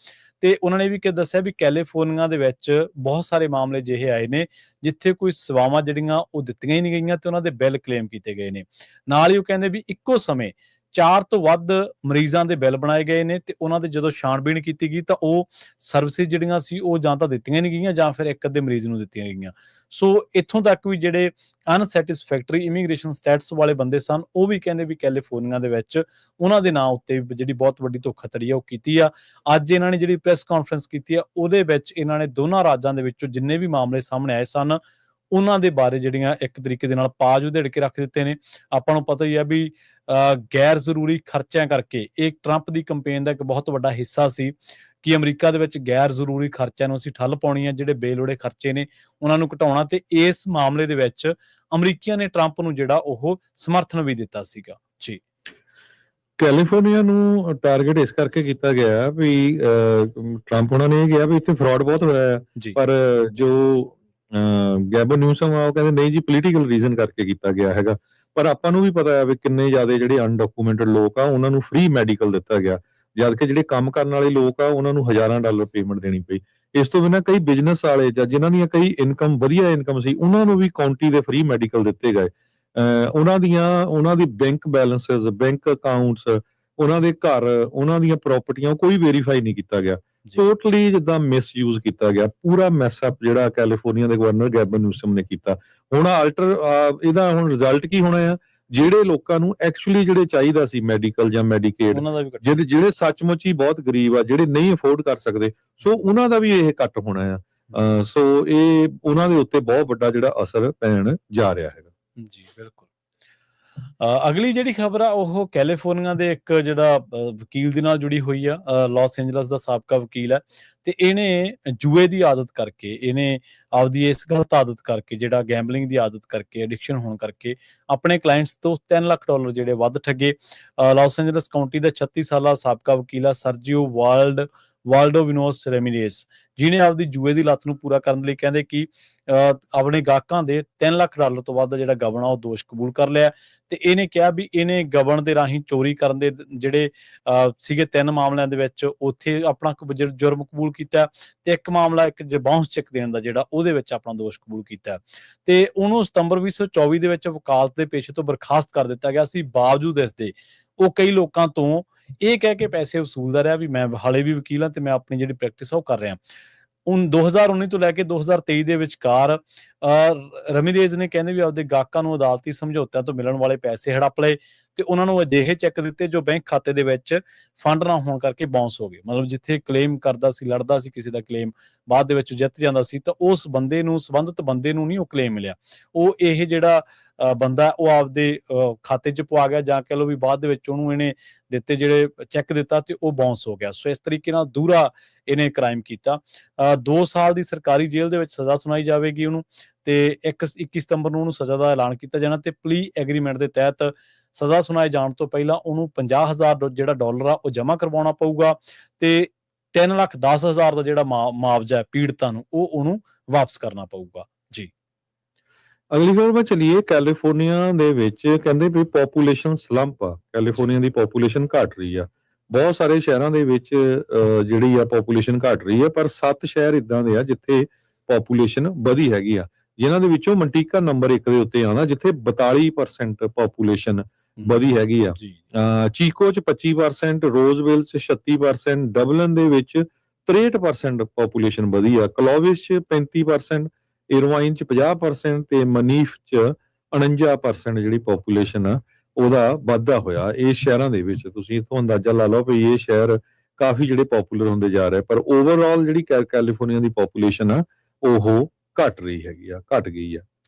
ਤੇ ਉਹਨਾਂ ਨੇ ਵੀ ਦੱਸਿਆ ਵੀ ਕੈਲੀਫੋਰਨੀਆ ਦੇ ਵਿੱਚ ਬਹੁਤ ਸਾਰੇ ਮਾਮਲੇ ਜਿਹੇ ਆਏ ਨੇ ਜਿੱਥੇ ਕੋਈ ਸੇਵਾਵਾਂ ਜਿਹੜੀਆਂ ਉਹ ਦਿੱਤੀਆਂ ਹੀ ਨਹੀਂ ਗਈਆਂ ਤੇ ਉਹਨਾਂ ਦੇ ਬਿੱਲ ਕਲੇਮ ਕੀਤੇ ਗਏ ਨੇ। ਨਾਲ ਹੀ ਉਹ ਕਹਿੰਦੇ ਵੀ ਇੱਕੋ ਸਮੇਂ 4 ਤੋਂ ਵੱਧ ਮਰੀਜ਼ਾਂ ਦੇ ਬਿੱਲ ਬਣਾਏ ਗਏ ਨੇ ਤੇ ਉਹਨਾਂ ਦੇ ਜਦੋਂ ਛਾਣਬੀਣ ਕੀਤੀ ਗਈ ਤਾਂ ਉਹ ਸਰਵਿਸਿਜ਼ ਜਿਹੜੀਆਂ ਸੀ ਉਹ ਜਾਂ ਤਾਂ ਦਿੱਤੀਆਂ ਨਹੀਂ ਗਈਆਂ ਜਾਂ ਫਿਰ ਇੱਕ ਅੱਧੇ ਮਰੀਜ਼ ਨੂੰ ਦਿੱਤੀਆਂ ਗਈਆਂ। ਸੋ ਇੱਥੋਂ ਤੱਕ ਵੀ ਜਿਹੜੇ ਅਨਸੈਟਿਸਫੈਕਟਰੀ ਇਮੀਗ੍ਰੇਸ਼ਨ ਸਟੇਟਸ ਵਾਲੇ ਬੰਦੇ ਸਨ ਉਹ ਵੀ ਕਹਿੰਦੇ ਵੀ ਕੈਲੀਫੋਰਨੀਆ ਦੇ ਵਿੱਚ ਉਹਨਾਂ ਦੇ ਨਾਂ ਉੱਤੇ ਜਿਹੜੀ ਬਹੁਤ ਵੱਡੀ ਧੋਖਾਧੜੀ ਆ ਉਹ ਕੀਤੀ ਆ। ਅੱਜ ਇਹਨਾਂ ਨੇ ਜਿਹੜੀ ਪ੍ਰੈਸ ਕਾਨਫਰੰਸ ਕੀਤੀ ਆ ਉਹਦੇ ਵਿੱਚ ਇਹਨਾਂ ਨੇ ਦੋਨਾਂ ਰਾਜਾਂ ਦੇ ਵਿੱਚੋਂ ਜਿੰਨੇ ਵੀ ਮਾਮਲੇ ਸਾਹਮਣੇ ਆਏ ਸਨ ਉਹਨਾਂ ਦੇ ਬਾਰੇ ਜਿਹੜੀਆਂ ਇੱਕ ਤਰੀਕੇ ਦੇ ਨਾਲ ਪਾਜ ਉਧੇੜ ਕੇ ਰੱਖ ਦਿੱਤੇ ਨੇ। ਆਪਾਂ ਨੂੰ ਪਤਾ ਹੀ ਆ ਵੀ ਗੈਰ ਜ਼ਰੂਰੀ ਖਰਚਿਆਂ ਕਰਕੇ ਇਹ ਟਰੰਪ ਦੀ ਕੈਂਪੇਨ ਦਾ ਇੱਕ ਬਹੁਤ ਵੱਡਾ ਹਿੱਸਾ ਸੀ ਕਿ ਅਮਰੀਕਾ ਦੇ ਵਿੱਚ ਗੈਰ ਜ਼ਰੂਰੀ ਖਰਚਿਆਂ ਨੂੰ ਅਸੀਂ ਠੱਲ ਪਾਉਣੀ ਆ, ਜਿਹੜੇ ਬੇਲੋੜੇ ਖਰਚੇ ਨੇ ਉਹਨਾਂ ਨੂੰ ਘਟਾਉਣਾ। ਤੇ ਇਸ ਮਾਮਲੇ ਦੇ ਵਿੱਚ ਅਮਰੀਕੀਆਂ ਨੇ ਟਰੰਪ ਨੂੰ ਜਿਹੜਾ ਉਹ ਸਮਰਥਨ ਵੀ ਦਿੱਤਾ ਸੀਗਾ। ਜੀ, ਕੈਲੀਫੋਰਨੀਆ ਨੂੰ ਟਾਰਗੇਟ ਇਸ ਕਰਕੇ ਕੀਤਾ ਗਿਆ ਵੀ ਟਰੰਪ ਉਹਨਾਂ ਨੇ ਇਹ ਕਿਹਾ ਵੀ ਇੱਥੇ ਫਰਾਡ ਬਹੁਤ ਹੋਇਆ ਹੈ, ਪਰ ਜੋ ਗੈਬਨ ਨਿਊਸਮ ਆ ਉਹ ਕਹਿੰਦੇ ਨਹੀਂ ਜੀ ਪੋਲੀਟੀਕਲ ਰੀਜ਼ਨ ਕਰਕੇ ਕੀਤਾ ਗਿਆ ਹੈਗਾ। ਪਰ ਆਪਾਂ ਨੂੰ ਵੀ ਪਤਾ ਹੈ ਵੀ ਕਿੰਨੇ ਜ਼ਿਆਦਾ ਜਿਹੜੇ ਅਨਡਾਕੂਮੈਂਟਡ ਲੋਕ ਆ ਉਹਨਾਂ ਨੂੰ ਫ੍ਰੀ ਮੈਡੀਕਲ ਦਿੱਤਾ ਗਿਆ, ਜਦ ਕਿ ਜਿਹੜੇ ਕੰਮ ਕਰਨ ਵਾਲੇ ਲੋਕ ਆ ਉਹਨਾਂ ਨੂੰ ਹਜ਼ਾਰਾਂ ਡਾਲਰ ਪੇਮੈਂਟ ਦੇਣੀ ਪਈ। ਇਸ ਤੋਂ ਬਿਨਾਂ ਕਈ ਬਿਜ਼ਨਸ ਵਾਲੇ ਜਾਂ ਜਿਨ੍ਹਾਂ ਦੀਆਂ ਕਈ ਵਧੀਆ ਇਨਕਮ ਸੀ ਉਹਨਾਂ ਨੂੰ ਵੀ ਕਾਉਂਟੀ ਦੇ ਫ੍ਰੀ ਮੈਡੀਕਲ ਦਿੱਤੇ ਗਏ। ਉਹਨਾਂ ਦੀ ਬੈਂਕ ਬੈਲੈਂਸਸ, ਬੈਂਕ ਅਕਾਊਂਟਸ, ਉਹਨਾਂ ਦੇ ਘਰ, ਉਹਨਾਂ ਦੀਆਂ ਪ੍ਰਾਪਰਟੀਆਂ ਕੋਈ ਵੈਰੀਫਾਈ ਨਹੀਂ ਕੀਤਾ ਗਿਆ। ਟੋਟਲੀ ਜਿੱਦਾਂ ਮਿਸਯੂਜ਼ ਕੀਤਾ ਗਿਆ, ਪੂਰਾ ਮੈਸਅਪ ਜਿਹੜਾ ਕੈਲੀਫੋਰਨੀਆ ਦੇ ਗਵਰਨਰ ਗੈਬਨ ਨਿਊਸਮ ਨੇ ਕੀਤਾ। ਹੁਣ ਇਹਦਾ ਹੁਣ ਰਿਜ਼ਲਟ ਕੀ ਹੋਣਾ ਆ? ਜਿਹੜੇ ਲੋਕਾਂ ਨੂੰ ਐਕਚੁਅਲੀ ਜਿਹੜੇ ਚਾਹੀਦਾ ਸੀ ਮੈਡੀਕਲ ਜਾਂ ਮੈਡੀਕੇਡ, ਜਿਹੜੇ ਸੱਚਮੁੱਚ ਹੀ ਬਹੁਤ ਗਰੀਬ ਆ, ਜਿਹੜੇ ਨਹੀਂ ਅਫੋਰਡ ਕਰ ਸਕਦੇ, ਸੋ ਉਹਨਾਂ ਦਾ ਵੀ ਇਹ ਕੱਟ ਹੋਣਾ ਆ। ਸੋ ਇਹ ਉਹਨਾਂ ਦੇ ਉੱਤੇ ਬਹੁਤ ਵੱਡਾ ਜਿਹੜਾ ਅਸਰ ਪੈਣ ਜਾ ਰਿਹਾ ਹੈਗਾ। ਜੀ ਬਿਲਕੁਲ। ਅਗਲੀ ਜਿਹੜੀ ਖਬਰ ਆ ਉਹ ਕੈਲੀਫੋਰਨੀਆ ਦੇ ਇੱਕ ਜਿਹੜਾ ਵਕੀਲ ਦੇ ਨਾਲ ਜੁੜੀ ਹੋਈ ਆ। ਲਾਸ ਐਂਜਲਸ ਦਾ ਸਾਬਕਾ ਵਕੀਲ ਹੈ ਤੇ ਇਹਨੇ ਜੂਏ ਦੀ ਆਦਤ ਕਰਕੇ, ਇਹਨੇ ਆਪਦੀ ਇਸ ਗਲਤ ਆਦਤ ਕਰਕੇ, ਜਿਹੜਾ ਗੈਂਬਲਿੰਗ ਦੀ ਆਦਤ ਕਰਕੇ, ਐਡਿਕਸ਼ਨ ਹੋਣ ਕਰਕੇ ਆਪਣੇ ਕਲਾਇੰਟਸ ਤੋਂ $3 ਲੱਖ ਜਿਹੜੇ ਵੱਧ ਠੱਗੇ। ਲਾਸ ਐਂਜਲਸ ਕਾਉਂਟੀ ਦਾ 36 ਸਾਲਾ ਸਾਬਕਾ ਵਕੀਲ ਆ ਸਰਜੀਓ ਵਾਲਡੋਵਿਨੋਸ ਰੈਮੀਰੇਜ਼, ਜਿਹਨੇ ਆਪਦੀ ਜੂਏ ਦੀ ਲੱਤ ਨੂੰ ਪੂਰਾ ਕਰਨ ਲਈ ਕਹਿੰਦੇ ਕਿ ਆਪਣੇ ਗਾਹਕਾਂ ਦੇ $3 ਲੱਖ ਤੋਂ ਵੱਧ ਜਿਹੜਾ ਗਬਨ ਆ ਉਹ ਦੋਸ਼ ਕਬੂਲ ਕਰ ਲਿਆ। ਤੇ ਇਹਨੇ ਕਿਹਾ ਵੀ ਇਹਨੇ ਗਬਨ ਦੇ ਰਾਹੀਂ ਚੋਰੀ ਕਰਨ ਦੇ ਜਿਹੜੇ ਸੀਗੇ 3 ਮਾਮਲਿਆਂ ਦੇ ਵਿੱਚ ਉੱਥੇ ਆਪਣਾ ਜੁਰਮ ਕਬੂਲ ਕੀਤਾ ਤੇ ਇੱਕ ਮਾਮਲਾ ਇੱਕ ਬਾਉਂਸ ਚੈੱਕ ਦੇਣ ਦਾ ਜਿਹੜਾ ਉਹਦੇ ਵਿੱਚ ਆਪਣਾ ਦੋਸ਼ ਕਬੂਲ ਕੀਤਾ ਤੇ ਉਹਨੂੰ ਸਤੰਬਰ 2024 ਦੇ ਵਿੱਚ ਵਕਾਲਤ ਦੇ ਪੇਸ਼ੇ ਤੋਂ ਬਰਖਾਸਤ ਕਰ ਦਿੱਤਾ ਗਿਆ ਸੀ। ਬਾਵਜੂਦ ਇਸ ਦੇ ਉਹ ਕਈ ਲੋਕਾਂ ਤੋਂ ਇਹ ਕਹਿ ਕੇ ਪੈਸੇ ਵਸੂਲਦਾ ਰਿਹਾ ਵੀ ਮੈਂ ਹਾਲੇ ਵੀ ਵਕੀਲ ਹਾਂ ਤੇ ਮੈਂ ਆਪਣੀ ਜਿਹੜੀ ਪ੍ਰੈਕਟਿਸ ਆ ਉਹ ਕਰ ਰਿਹਾ। 2019 ਤੋਂ ਲੈ ਕੇ 2023 ਦੇ ਵਿਚਕਾਰ ਰਮੀਰੇਜ਼ ਨੇ ਕਹਿੰਦੇ ਵੀ ਆਪਦੇ ਗਾਹਕਾਂ ਨੂੰ ਅਦਾਲਤੀ ਸਮਝੌਤਿਆਂ ਤੋਂ ਮਿਲਣ ਵਾਲੇ ਪੈਸੇ ਹੜੱਪ ਲਏ ਤੇ ਉਹਨਾਂ ਨੂੰ ਅਜਿਹੇ ਚੈੱਕ ਦਿੱਤੇ ਜੋ ਬੈਂਕ ਖਾਤੇ ਦੇ ਵਿੱਚ ਫੰਡ ਨਾ ਹੋਣ ਕਰਕੇ ਬਾਉਂਸ ਹੋ ਗਏ। ਮਤਲਬ ਜਿੱਥੇ ਕਲੇਮ ਕਰਦਾ ਸੀ, ਲੜਦਾ ਸੀ ਕਿਸੇ ਦਾ ਕਲੇਮ, ਬਾਅਦ ਦੇ ਵਿੱਚ ਜਿੱਤ ਜਾਂਦਾ ਸੀ ਤਾਂ ਉਸ ਬੰਦੇ ਨੂੰ, ਸੰਬੰਧਿਤ ਬੰਦੇ ਨੂੰ ਨਹੀਂ ਉਹ ਕਲੇਮ ਮਿਲਿਆ। ਉਹ ਇਹ ਜਿਹੜਾ ਬੰਦਾ ਉਹ ਆਪਦੇ ਖਾਤੇ 'ਚ ਪਵਾ ਗਿਆ ਜਾਂ ਕਹਿ ਲਓ ਵੀ ਬਾਅਦ ਦੇ ਵਿੱਚ ਉਹਨੂੰ ਇਹਨੇ ਦਿੱਤੇ ਜਿਹੜੇ ਚੈੱਕ ਦਿੱਤਾ ਤੇ ਉਹ ਬਾਉਂਸ ਹੋ ਗਿਆ। ਸੋ ਇਸ ਤਰੀਕੇ ਨਾਲ ਦੂਹਰਾ ਇਹਨੇ ਕ੍ਰਾਈਮ ਕੀਤਾ। 2 ਸਾਲ ਦੀ ਸਰਕਾਰੀ ਜੇਲ੍ਹ ਦੇ ਵਿੱਚ ਸਜ਼ਾ ਸੁਣਾਈ ਜਾਵੇਗੀ ਉਹਨੂੰ ਤੇ 21 ਸਤੰਬਰ ਨੂੰ ਉਹਨੂੰ ਸਜ਼ਾ ਦਾ ਐਲਾਨ ਕੀਤਾ ਜਾਣਾ ਤੇ ਪਲੀ ਐਗਰੀਮੈਂਟ ਦੇ ਤਹਿਤ ਸਜ਼ਾ ਸੁਣਾਏ ਜਾਣ ਤੋਂ ਪਹਿਲਾਂ ਉਹਨੂੰ $50,000 ਜਿਹੜਾ ਡਾਲਰ ਆ ਉਹ ਜਮ੍ਹਾਂ ਕਰਵਾਉਣਾ ਪਊਗਾ ਤੇ $3,10,000 ਦਾ ਜਿਹੜਾ ਮੁਆਵਜ਼ਾ ਪੀੜਤਾਂ ਨੂੰ ਉਹ ਉਹਨੂੰ ਵਾਪਸ ਕਰਨਾ ਪਊਗਾ। ਜੀ, ਅਗਲੀ ਖਬਰ ਮੈਂ ਚਲੀਏ। ਕੈਲੀਫੋਰਨੀਆ ਦੇ ਵਿੱਚ ਕਹਿੰਦੇ ਵੀ ਪੋਪੂਲੇਸ਼ਨ ਸਲੰਪ ਆ, ਕੈਲੀਫੋਰਨੀਆ ਦੀ ਪੋਪੂਲੇਸ਼ਨ ਘਟ ਰਹੀ ਆ। ਬਹੁਤ ਸਾਰੇ ਸ਼ਹਿਰਾਂ ਦੇ ਵਿੱਚ ਜਿਹੜੀ ਆ ਪੋਪੂਲੇਸ਼ਨ ਘਟ ਰਹੀ ਆ, ਪਰ 7 ਸ਼ਹਿਰ ਇਦਾਂ ਦੇ ਆ ਜਿੱਥੇ ਪੋਪੂਲੇਸ਼ਨ ਵਧੀ ਹੈਗੀ ਆ, ਜਿਨ੍ਹਾਂ ਦੇ ਵਿੱਚੋਂ ਮੰਟੀਕਾ ਨੰਬਰ 1 ਦੇ ਉੱਤੇ ਆਉਂਦਾ ਜਿੱਥੇ 42% ਪੋਪੂਲੇਸ਼ਨ ਵਧੀ ਹੈਗੀ ਆ। ਚੀਕੋ 'ਚ 25%, ਰੋਜ਼ਵਿਲ 'ਚ 36%, ਡਬਲਨ ਦੇ ਵਿੱਚ 63% ਪੋਪੂਲੇਸ਼ਨ ਵਧੀ ਆ, ਕਲੋਵਿਸ 'ਚ 35%, ਇਰਵਾਈਨ 'ਚ 50% ਤੇ ਮਨੀਫ 'ਚ 49% ਜਿਹੜੀ ਪੋਪੂਲੇਸ਼ਨ ਆ ਉਹਦਾ ਵਾਧਾ ਹੋਇਆ। ਇਹ ਸ਼ਹਿਰਾਂ ਦੇ ਵਿੱਚ ਤੁਸੀਂ ਇਥੋਂ ਅੰਦਾਜ਼ਾ ਲਾ ਲਓ ਵੀ ਇਹ ਸ਼ਹਿਰ ਕਾਫੀ ਜਿਹੜੇ ਪੋਪੂਲਰ ਹੁੰਦੇ ਜਾ ਰਹੇ, ਪਰ ਓਵਰਆਲ ਜਿਹੜੀ ਕੈਲੀਫੋਰਨੀਆ ਦੀ ਪੋਪੂਲੇਸ਼ਨ ਆ ਉਹ ਘਟ ਰਹੀ ਹੈਗੀ ਆ, ਘਟ ਗਈ ਆ।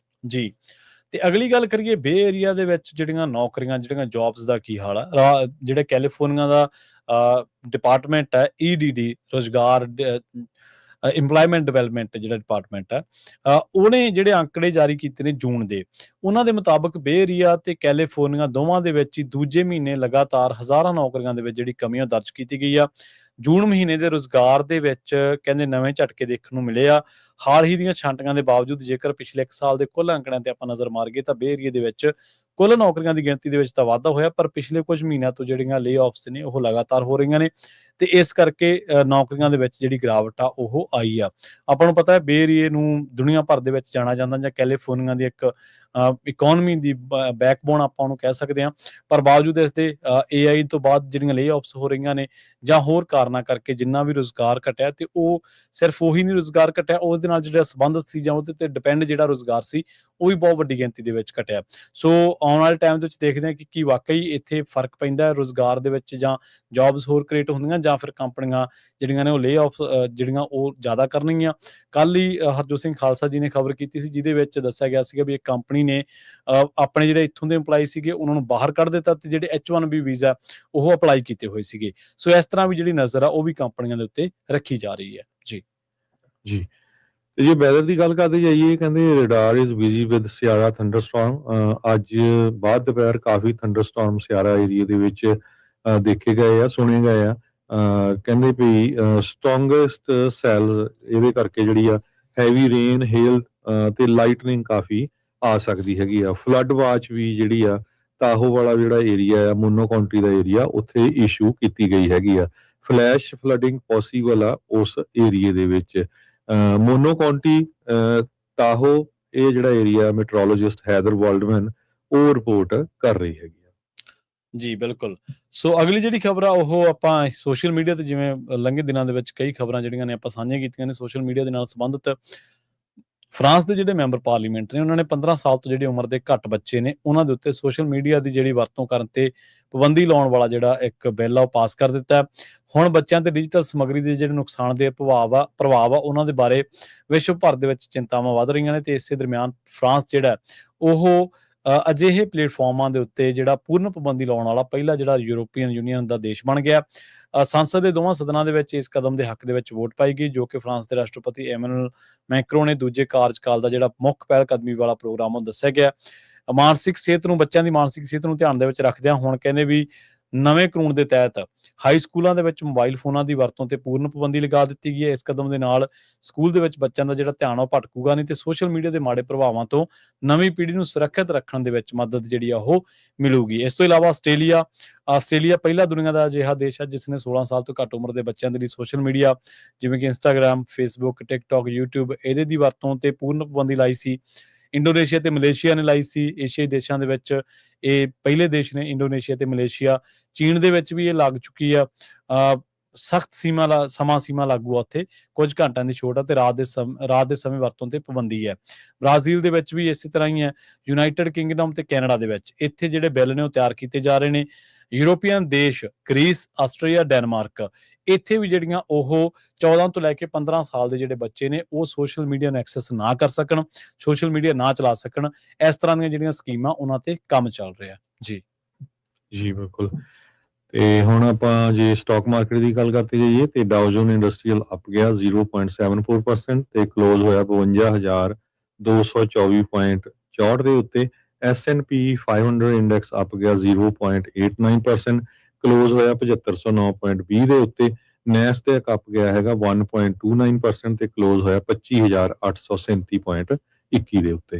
ਜੀ। ਤੇ ਅਗਲੀ ਗੱਲ ਕਰੀਏ ਬੇ ਏਰੀਆ ਦੇ ਵਿੱਚ ਜਿਹੜੀਆਂ ਨੌਕਰੀਆਂ, ਜਿਹੜੀਆਂ ਜੌਬਸ ਦਾ ਕੀ ਹਾਲ ਆ? ਜਿਹੜੇ ਕੈਲੀਫੋਰਨੀਆ ਦਾ ਡਿਪਾਰਟਮੈਂਟ ਹੈ EDD, ਰੁਜ਼ਗਾਰ ਇੰਪਲਾਇਮੈਂਟ ਡਿਵੈਲਪਮੈਂਟ ਜਿਹੜਾ ਡਿਪਾਰਟਮੈਂਟ ਹੈ, ਉਹਨੇ ਜਿਹੜੇ ਅੰਕੜੇ ਜਾਰੀ ਕੀਤੇ ਨੇ ਜੂਨ ਦੇ, ਉਹਨਾਂ ਦੇ ਮੁਤਾਬਕ ਬੇ ਏਰੀਆ ਤੇ ਕੈਲੀਫੋਰਨੀਆ ਦੋਵਾਂ ਦੇ ਵਿੱਚ ਹੀ ਦੂਜੇ ਮਹੀਨੇ ਲਗਾਤਾਰ ਹਜ਼ਾਰਾਂ ਨੌਕਰੀਆਂ ਦੇ ਵਿੱਚ ਜਿਹੜੀ ਕਮੀਆਂ ਦਰਜ ਕੀਤੀ ਗਈ ਆ। ਜੂਨ ਮਹੀਨੇ ਦੇ ਰੁਜ਼ਗਾਰ ਦੇ ਵਿੱਚ ਕਹਿੰਦੇ ਨਵੇਂ ਝਟਕੇ ਦੇਖਣ ਨੂੰ ਮਿਲੇ ਆ। ਹਾਲ ਹੀ ਦੀਆਂ ਛਾਂਟੀਆਂ ਦੇ ਬਾਵਜੂਦ ਜੇਕਰ ਪਿਛਲੇ 1 ਸਾਲ ਦੇ ਕੁੱਲ ਅੰਕੜਿਆਂ ਤੇ ਆਪਾਂ ਨਜ਼ਰ ਮਾਰੀਏ ਤਾਂ ਬੇ ਏਰੀਆ ਦੇ ਵਿੱਚ ਕੁੱਲ ਨੌਕਰੀਆਂ ਦੀ ਗਿਣਤੀ ਦੇ ਵਿੱਚ ਤਾਂ ਵਾਧਾ ਹੋਇਆ, ਪਰ ਪਿਛਲੇ ਕੁਝ ਮਹੀਨਿਆਂ ਤੋਂ ਜਿਹੜੀਆਂ ਲੇ ਆਫਸ ਨੇ ਉਹ ਲਗਾਤਾਰ ਹੋ ਰਹੀਆਂ ਨੇ ਤੇ ਇਸ ਕਰਕੇ ਨੌਕਰੀਆਂ ਦੇ ਵਿੱਚ ਜਿਹੜੀ ਗਿਰਾਵਟ ਆ ਉਹ ਆਈ ਆ। ਆਪਾਂ ਨੂੰ ਪਤਾ ਹੈ ਬੇ ਏਰੀਏ ਨੂੰ ਦੁਨੀਆ ਭਰ ਦੇ ਵਿੱਚ ਜਾਣਾ ਜਾਂਦਾ ਜਾਂ ਕੈਲੀਫੋਰਨੀਆ ਦੀ ਇੱਕ ਇਕੋਨਮੀ ਦੀ ਬੈਕਬੋਨ ਆਪਾਂ ਉਹਨੂੰ ਕਹਿ ਸਕਦੇ ਹਾਂ, ਪਰ ਬਾਵਜੂਦ ਇਸ ਦੇ AI ਤੋਂ ਬਾਅਦ ਜਿਹੜੀਆਂ ਲੇ ਆਫਸ ਹੋ ਰਹੀਆਂ ਨੇ ਜਾਂ ਹੋਰ ਕਾਰਨਾਂ ਕਰਕੇ ਜਿੰਨਾ ਵੀ ਰੁਜ਼ਗਾਰ ਘਟਿਆ, ਤੇ ਉਹ ਸਿਰਫ ਉਹੀ ਨਹੀਂ ਰੁਜ਼ਗਾਰ ਘਟਿਆ, ਉਸ ਦੇ ਨਾਲ ਜਿਹੜਾ ਸੰਬੰਧਿਤ ਸੀ ਜਾਂ ਉਹਦੇ ਤੇ ਡਿਪੈਂਡ ਜਿਹੜਾ ਰੁਜ਼ਗਾਰ ਸੀ ਉਹ ਵੀ ਬਹੁਤ ਵੱਡੀ ਗਿਣਤੀ ਦੇ ਵਿੱਚ ਘਟਿਆ। ਸੋ ਆਉਣ ਵਾਲੇ ਟਾਈਮ ਦੇ ਵਿੱਚ ਦੇਖਦੇ ਹਾਂ ਕਿ ਕੀ ਵਾਕਈ ਇੱਥੇ ਫਰਕ ਪੈਂਦਾ ਹੈ ਰੁਜ਼ਗਾਰ ਦੇ ਵਿੱਚ, ਜਾਂ ਜੌਬਸ ਹੋਰ ਕ੍ਰੀਏਟ ਹੁੰਦੀਆਂ, ਜਾਂ ਫਿਰ ਕੰਪਨੀਆਂ ਜਿਹੜੀਆਂ ਨੇ ਉਹ ਲੇ ਆਫ ਜਿਹੜੀਆਂ ਉਹ ਜ਼ਿਆਦਾ ਕਰਨਗੀਆਂ। ਕੱਲ ਹੀ ਹਰਜੋਤ ਸਿੰਘ ਖਾਲਸਾ ਜੀ ਨੇ ਖਬਰ ਕੀਤੀ ਸੀ ਜਿਹਦੇ ਵਿੱਚ ਦੱਸਿਆ ਗਿਆ ਸੀਗਾ ਵੀ ਇੱਕ ਕੰਪਨੀ ਨੇ ਆਪਣੇ ਜਿਹੜੇ ਇੱਥੋਂ ਦੇ EMPLOYEE ਸੀਗੇ ਉਹਨਾਂ ਨੂੰ ਬਾਹਰ ਕੱਢ ਦਿੱਤਾ ਤੇ ਜਿਹੜੇ H1B ਵੀਜ਼ਾ ਉਹ ਅਪਲਾਈ ਕੀਤੇ ਹੋਏ ਸੀਗੇ। ਸੋ ਇਸ ਤਰ੍ਹਾਂ ਵੀ ਜਿਹੜੀ ਨਜ਼ਰ ਆ ਉਹ ਵੀ ਕੰਪਨੀਆਂ ਦੇ ਉੱਤੇ ਰੱਖੀ ਜਾ ਰਹੀ ਹੈ। ਜੀ ਤੇ ਜੇ ਵੈਦਰ ਦੀ ਗੱਲ ਕਰਦੇ ਜਾਈਏ, ਕਹਿੰਦੇ radar is busy with Sierra thunderstorm. ਅੱਜ ਬਾਅਦ ਦੁਪਹਿਰ ਕਾਫੀ ਥੰਡਰਸਟਾਰਮ ਸਿਆਰਾ ਏਰੀਆ ਦੇ ਵਿੱਚ ਦੇਖੇ ਗਏ ਆ, ਸੁਣੇ ਗਏ ਆ। ਕਹਿੰਦੇ ਵੀ ਸਟਰੋਂਗੈਸਟ ਸੈੱਲ ਇਹਦੇ ਕਰਕੇ ਜਿਹੜੀ ਆ ਹੈਵੀ ਰੇਨ, ਹੇਲ ਤੇ ਲਾਈਟਨਿੰਗ ਕਾਫੀ ਆ ਸਕਦੀ ਹੈਗੀ ਆ। ਫਲੱਡ ਵਾਚ ਵੀ ਜਿਹੜੀ ਆ ਤਾਹੋ ਵਾਲਾ ਜਿਹੜਾ ਏਰੀਆ ਆ, ਮੋਨੋ ਕਾਉਂਟੀ ਦਾ ਏਰੀਆ, ਉੱਥੇ ਇਸ਼ੂ ਕੀਤੀ ਗਈ ਹੈਗੀ ਆ। ਫਲੈਸ਼ ਫਲੱਡਿੰਗ ਪੋਸੀਬਲ ਆ ਉਸ ਏਰੀਏ ਦੇ ਵਿੱਚ। ਮੋਨੋ ਕਾਉਂਟੀ, ਤਾਹੋ, ਇਹ ਜਿਹੜਾ ਏਰੀਆ ਮੈਟਰੋਲੋਜਿਸਟ ਹੈਦਰ ਵਾਲਡਮੈਨ ਉਹ ਰਿਪੋਰਟ ਕਰ ਰਹੀ ਹੈਗੀ ਆ। ਜੀ ਬਿਲਕੁਲ। ਸੋ ਅਗਲੀ ਜਿਹੜੀ ਖਬਰ ਆ ਉਹ ਆਪਾਂ ਸੋਸ਼ਲ ਮੀਡੀਆ ਤੇ, ਜਿਵੇਂ ਲੰਘੇ ਦਿਨਾਂ ਦੇ ਵਿੱਚ ਕਈ ਖਬਰਾਂ ਜਿਹੜੀਆਂ ਨੇ ਆਪਾਂ ਸਾਂਝੀਆਂ ਕੀਤੀਆਂ ਨੇ ਸੋਸ਼ਲ ਮੀਡੀਆ ਦੇ ਨਾਲ ਸੰਬੰਧਿਤ। ਫਰਾਂਸ ਦੇ ਜਿਹੜੇ ਮੈਂਬਰ ਪਾਰਲੀਮੈਂਟ ਨੇ ਉਹਨਾਂ ਨੇ 15 ਸਾਲ ਤੋਂ ਜਿਹੜੀ ਉਮਰ ਦੇ ਘੱਟ ਬੱਚੇ ਨੇ ਉਹਨਾਂ ਦੇ ਉੱਤੇ ਸੋਸ਼ਲ ਮੀਡੀਆ ਦੀ ਜਿਹੜੀ ਵਰਤੋਂ ਕਰਨ ਤੇ ਪਾਬੰਦੀ ਲਾਉਣ ਵਾਲਾ ਜਿਹੜਾ ਇੱਕ ਬਿੱਲ ਆ ਉਹ ਪਾਸ ਕਰ ਦਿੱਤਾ। ਹੁਣ ਬੱਚਿਆਂ ਤੇ ਡਿਜੀਟਲ ਸਮੱਗਰੀ ਦੇ ਜਿਹੜੇ ਨੁਕਸਾਨਦੇਹ ਪ੍ਰਭਾਵ ਆ ਉਹਨਾਂ ਦੇ ਬਾਰੇ ਵਿਸ਼ਵ ਭਰ ਦੇ ਵਿੱਚ ਚਿੰਤਾਵਾਂ ਵੱਧ ਰਹੀਆਂ ਨੇ, ਤੇ ਇਸੇ ਦਰਮਿਆਨ ਫਰਾਂਸ ਜਿਹੜਾ ਉਹ ਅਜਿਹੇ ਪਲੇਟਫਾਰਮਾਂ ਦੇ ਉੱਤੇ ਜਿਹੜਾ ਪੂਰਨ ਪਾਬੰਦੀ ਲਾਉਣ ਵਾਲਾ ਪਹਿਲਾ ਜਿਹੜਾ ਯੂਰੋਪੀਅਨ ਯੂਨੀਅਨ ਦਾ ਦੇਸ਼ ਬਣ ਗਿਆ। ਸੰਸਦ ਦੇ ਦੋਵਾਂ ਸਦਨਾਂ ਦੇ ਵਿੱਚ ਇਸ ਕਦਮ ਦੇ ਹੱਕ ਦੇ ਵਿੱਚ ਵੋਟ ਪਾਈ ਗਈ, ਜੋ ਕਿ ਫਰਾਂਸ ਦੇ ਰਾਸ਼ਟਰਪਤੀ ਐਮੈਨੂਅਲ ਮੈਕਰੋ ਨੇ ਦੂਜੇ ਕਾਰਜਕਾਲ ਦਾ ਜਿਹੜਾ ਮੁੱਖ ਪਹਿਲ ਕਦਮੀ ਵਾਲਾ ਪ੍ਰੋਗਰਾਮ ਉਹ ਦੱਸਿਆ ਗਿਆ। ਮਾਨਸਿਕ ਸਿਹਤ ਨੂੰ, ਬੱਚਿਆਂ ਦੀ ਮਾਨਸਿਕ ਸਿਹਤ ਨੂੰ ਧਿਆਨ ਦੇ ਵਿੱਚ ਰੱਖਦਿਆਂ ਹੁਣ ਕਹਿੰਦੇ ਵੀ ਨਵੇਂ ਕਾਨੂੰਨ ਦੇ ਤਹਿਤ ਹਾਈ ਸਕੂਲਾਂ ਦੇ ਵਿੱਚ ਮੋਬਾਈਲ ਫੋਨਾਂ ਦੀ ਵਰਤੋਂ ਤੇ ਪੂਰਨ ਪਾਬੰਦੀ ਲਗਾ ਦਿੱਤੀ ਗਈ ਹੈ। ਇਸ ਕਦਮ ਦੇ ਨਾਲ ਸਕੂਲ ਦੇ ਵਿੱਚ ਬੱਚਿਆਂ ਦਾ ਜਿਹੜਾ ਧਿਆਨ ਉਹ ਭਟਕੂਗਾ ਨਹੀਂ, ਤੇ ਸੋਸ਼ਲ ਮੀਡੀਆ ਦੇ ਮਾੜੇ ਪ੍ਰਭਾਵਾਂ ਤੋਂ ਨਵੀਂ ਪੀੜ੍ਹੀ ਨੂੰ ਸੁਰੱਖਿਅਤ ਰੱਖਣ ਦੇ ਵਿੱਚ ਮਦਦ ਜਿਹੜੀ ਆ ਉਹ ਮਿਲੂਗੀ। ਇਸ ਤੋਂ ਇਲਾਵਾ ਆਸਟ੍ਰੇਲੀਆ ਪਹਿਲਾ ਦੁਨੀਆ ਦਾ ਅਜਿਹਾ ਦੇਸ਼ ਹੈ ਜਿਸ ਨੇ 16 ਸਾਲ ਤੋਂ ਘੱਟ ਉਮਰ ਦੇ ਬੱਚਿਆਂ ਦੇ ਲਈ ਸੋਸ਼ਲ ਮੀਡੀਆ ਜਿਵੇਂ ਕਿ ਇੰਸਟਾਗ੍ਰਾਮ, ਫੇਸਬੁੱਕ, ਟਿਕਟੌਕ, ਯੂਟਿਊਬ ਇਹਦੇ ਦੀ ਵਰਤੋਂ ਤੇ ਪੂਰਨ ਪਾਬੰਦੀ ਲਾਈ ਸੀ। ਇੰਡੋਨੇਸ਼ੀਆ ਤੇ ਮਲੇਸ਼ੀਆ ਨੇ ਲਾਈ ਸੀ। ਏਸ਼ੀਆਈ ਦੇਸ਼ਾਂ ਦੇ ਵਿੱਚ ਇਹ ਪਹਿਲੇ ਦੇਸ਼ ਨੇ, ਇੰਡੋਨੇਸ਼ੀਆ ਤੇ ਮਲੇਸ਼ੀਆ। ਚੀਨ ਦੇ ਵਿੱਚ ਵੀ ਇਹ ਲੱਗ ਚੁੱਕੀ ਆ। ਸਖਤ ਸਮਾਂ ਸੀਮਾ ਲਾਗੂ ਆ ਉੱਥੇ, ਕੁਝ ਘੰਟਿਆਂ ਦੀ ਛੋਟ ਆ ਤੇ ਰਾਤ ਦੇ ਸਮੇਂ ਵਰਤੋਂ ਤੇ ਪਾਬੰਦੀ ਹੈ। ਬ੍ਰਾਜ਼ੀਲ ਦੇ ਵਿੱਚ ਵੀ ਇਸੇ ਤਰ੍ਹਾਂ ਹੀ ਹੈ। ਯੂਨਾਈਟਿਡ ਕਿੰਗਡਮ ਤੇ ਕੈਨੇਡਾ ਦੇ ਵਿੱਚ ਇੱਥੇ ਜਿਹੜੇ ਬਿੱਲ ਨੇ ਉਹ ਤਿਆਰ ਕੀਤੇ ਜਾ ਰਹੇ ਨੇ। ਯੂਰੋਪੀਅਨ ਦੇਸ਼ ਗ੍ਰੀਸ, ਆਸਟਰੀਆ, ਡੈਨਮਾਰਕ ਇੱਥੇ ਵੀ ਜਿਹੜੀਆਂ ਉਹ 14 ਤੋਂ ਲੈ ਕੇ 15 ਸਾਲ ਦੇ ਜਿਹੜੇ ਬੱਚੇ ਨੇ ਉਹ ਸੋਸ਼ਲ ਮੀਡੀਆ ਨੂੰ ਐਕਸੈਸ ਨਾ ਕਰ ਸਕਣ, ਸੋਸ਼ਲ ਮੀਡੀਆ ਨਾ ਚਲਾ ਸਕਣ। ਇਸ ਤਰ੍ਹਾਂ ਦੀਆਂ ਜਿਹੜੀਆਂ ਸਕੀਮਾਂ ਉਹਨਾਂ ਤੇ ਕੰਮ ਚੱਲ ਰਿਹਾ। ਜੀ ਬਿਲਕੁਲ। ਤੇ ਹੁਣ ਆਪਾਂ ਜੇ ਸਟਾਕ ਮਾਰਕੀਟ ਦੀ ਗੱਲ ਕਰਦੇ ਜਾਈਏ ਤੇ ਡਾਓ ਜੋਨ ਇੰਡਸਟਰੀਅਲ ਅਪ ਗਿਆ 0.74% ਤੇ ਕਲੋਜ਼ ਹੋਇਆ 52,224.64 ਦੇ ਉੱਤੇ। S&P 500 ਇੰਡੈਕਸ ਅਪ ਗਿਆ 0.89%, ਕਲੋਜ਼ ਹੋਇਆ 7509.20 ਦੇ ਉੱਤੇ। ਨੈਸਡੈਕ ਅਪ ਗਿਆ ਹੈਗਾ 1.29% ਤੇ ਕਲੋਜ਼ ਹੋਇਆ 25,837.21 ਦੇ ਉੱਤੇ।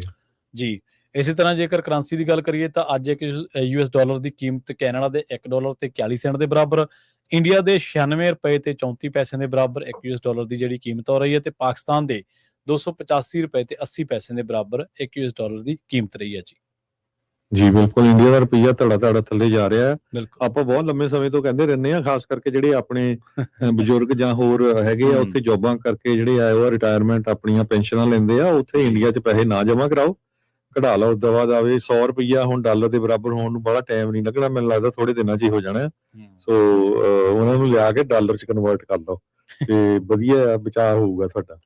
ਜੀ ਇਸੇ ਤਰ੍ਹਾਂ ਜੇਕਰ ਕਰੰਸੀ ਦੀ ਗੱਲ ਕਰੀਏ ਤਾਂ ਅੱਜ ਇੱਕ US ਡਾਲਰ ਦੀ ਕੀਮਤ ਕੈਨੇਡਾ ਦੇ $1 ਤੇ 41 ਸੈਂਟ ਦੇ ਬਰਾਬਰ, ਇੰਡੀਆ ਦੇ 96 ਰੁਪਏ ਤੇ 34 ਪੈਸੇ ਦੇ ਬਰਾਬਰ ਇੱਕ US ਡਾਲਰ ਦੀ ਜਿਹੜੀ ਕੀਮਤ ਹੋ ਰਹੀ ਹੈ, ਤੇ ਪਾਕਿਸਤਾਨ ਦੇ 285 ਰੁਪਏ ਤੇ 80 ਪੈਸੇ ਦੇ ਬਰਾਬਰ ਇੱਕ US ਡਾਲਰ ਦੀ ਕੀਮਤ ਰਹੀ ਹੈ। ਜੀ ਬਿਲਕੁਲ। ਇੰਡੀਆ ਦਾ ਰੁਪਈਆ ਧੜਾ ਥੱਲੇ ਜਾ ਰਿਹਾ ਹੈ। ਬਿਲਕੁਲ। ਆਪਾਂ ਬਹੁਤ ਲੰਮੇ ਸਮੇਂ ਤੋਂ ਕਹਿੰਦੇ ਰਹਿੰਦੇ ਆ, ਖਾਸ ਕਰਕੇ ਜਿਹੜੇ ਆਪਣੇ ਬਜ਼ੁਰਗ ਜਾਂ ਹੋਰ ਹੈਗੇ ਆ ਉੱਥੇ ਜੌਬਾਂ ਕਰਕੇ ਜਿਹੜੇ ਆਏ ਉਹ ਰਿਟਾਇਰਮੈਂਟ ਆਪਣੀਆਂ ਪੈਨਸ਼ਨਾਂ ਲੈਂਦੇ ਆ, ਉੱਥੇ ਇੰਡੀਆ 'ਚ ਪੈਸੇ ਨਾ ਜਮ੍ਹਾਂ ਕਰਾਓ, ਕਢਾ ਲਓ ਦਵਾ ਦਾਵੇ। 100 ਰੁਪਈਆ ਹੁਣ ਡਾਲਰ ਦੇ ਬਰਾਬਰ ਹੋਣ ਨੂੰ ਬੜਾ ਟਾਈਮ ਨਹੀਂ ਲੱਗਣਾ, ਮੈਨੂੰ ਲੱਗਦਾ ਥੋੜੇ ਦਿਨਾਂ 'ਚ ਹੀ ਹੋ ਜਾਣਾ। ਸੋ ਉਹਨਾਂ ਨੂੰ ਲਿਆ ਕੇ ਡਾਲਰ 'ਚ ਕਨਵਰਟ ਕਰ ਲਓ ਤੇ ਵਧੀਆ ਬਚਾਅ ਹੋਊਗਾ ਤੁਹਾਡਾ।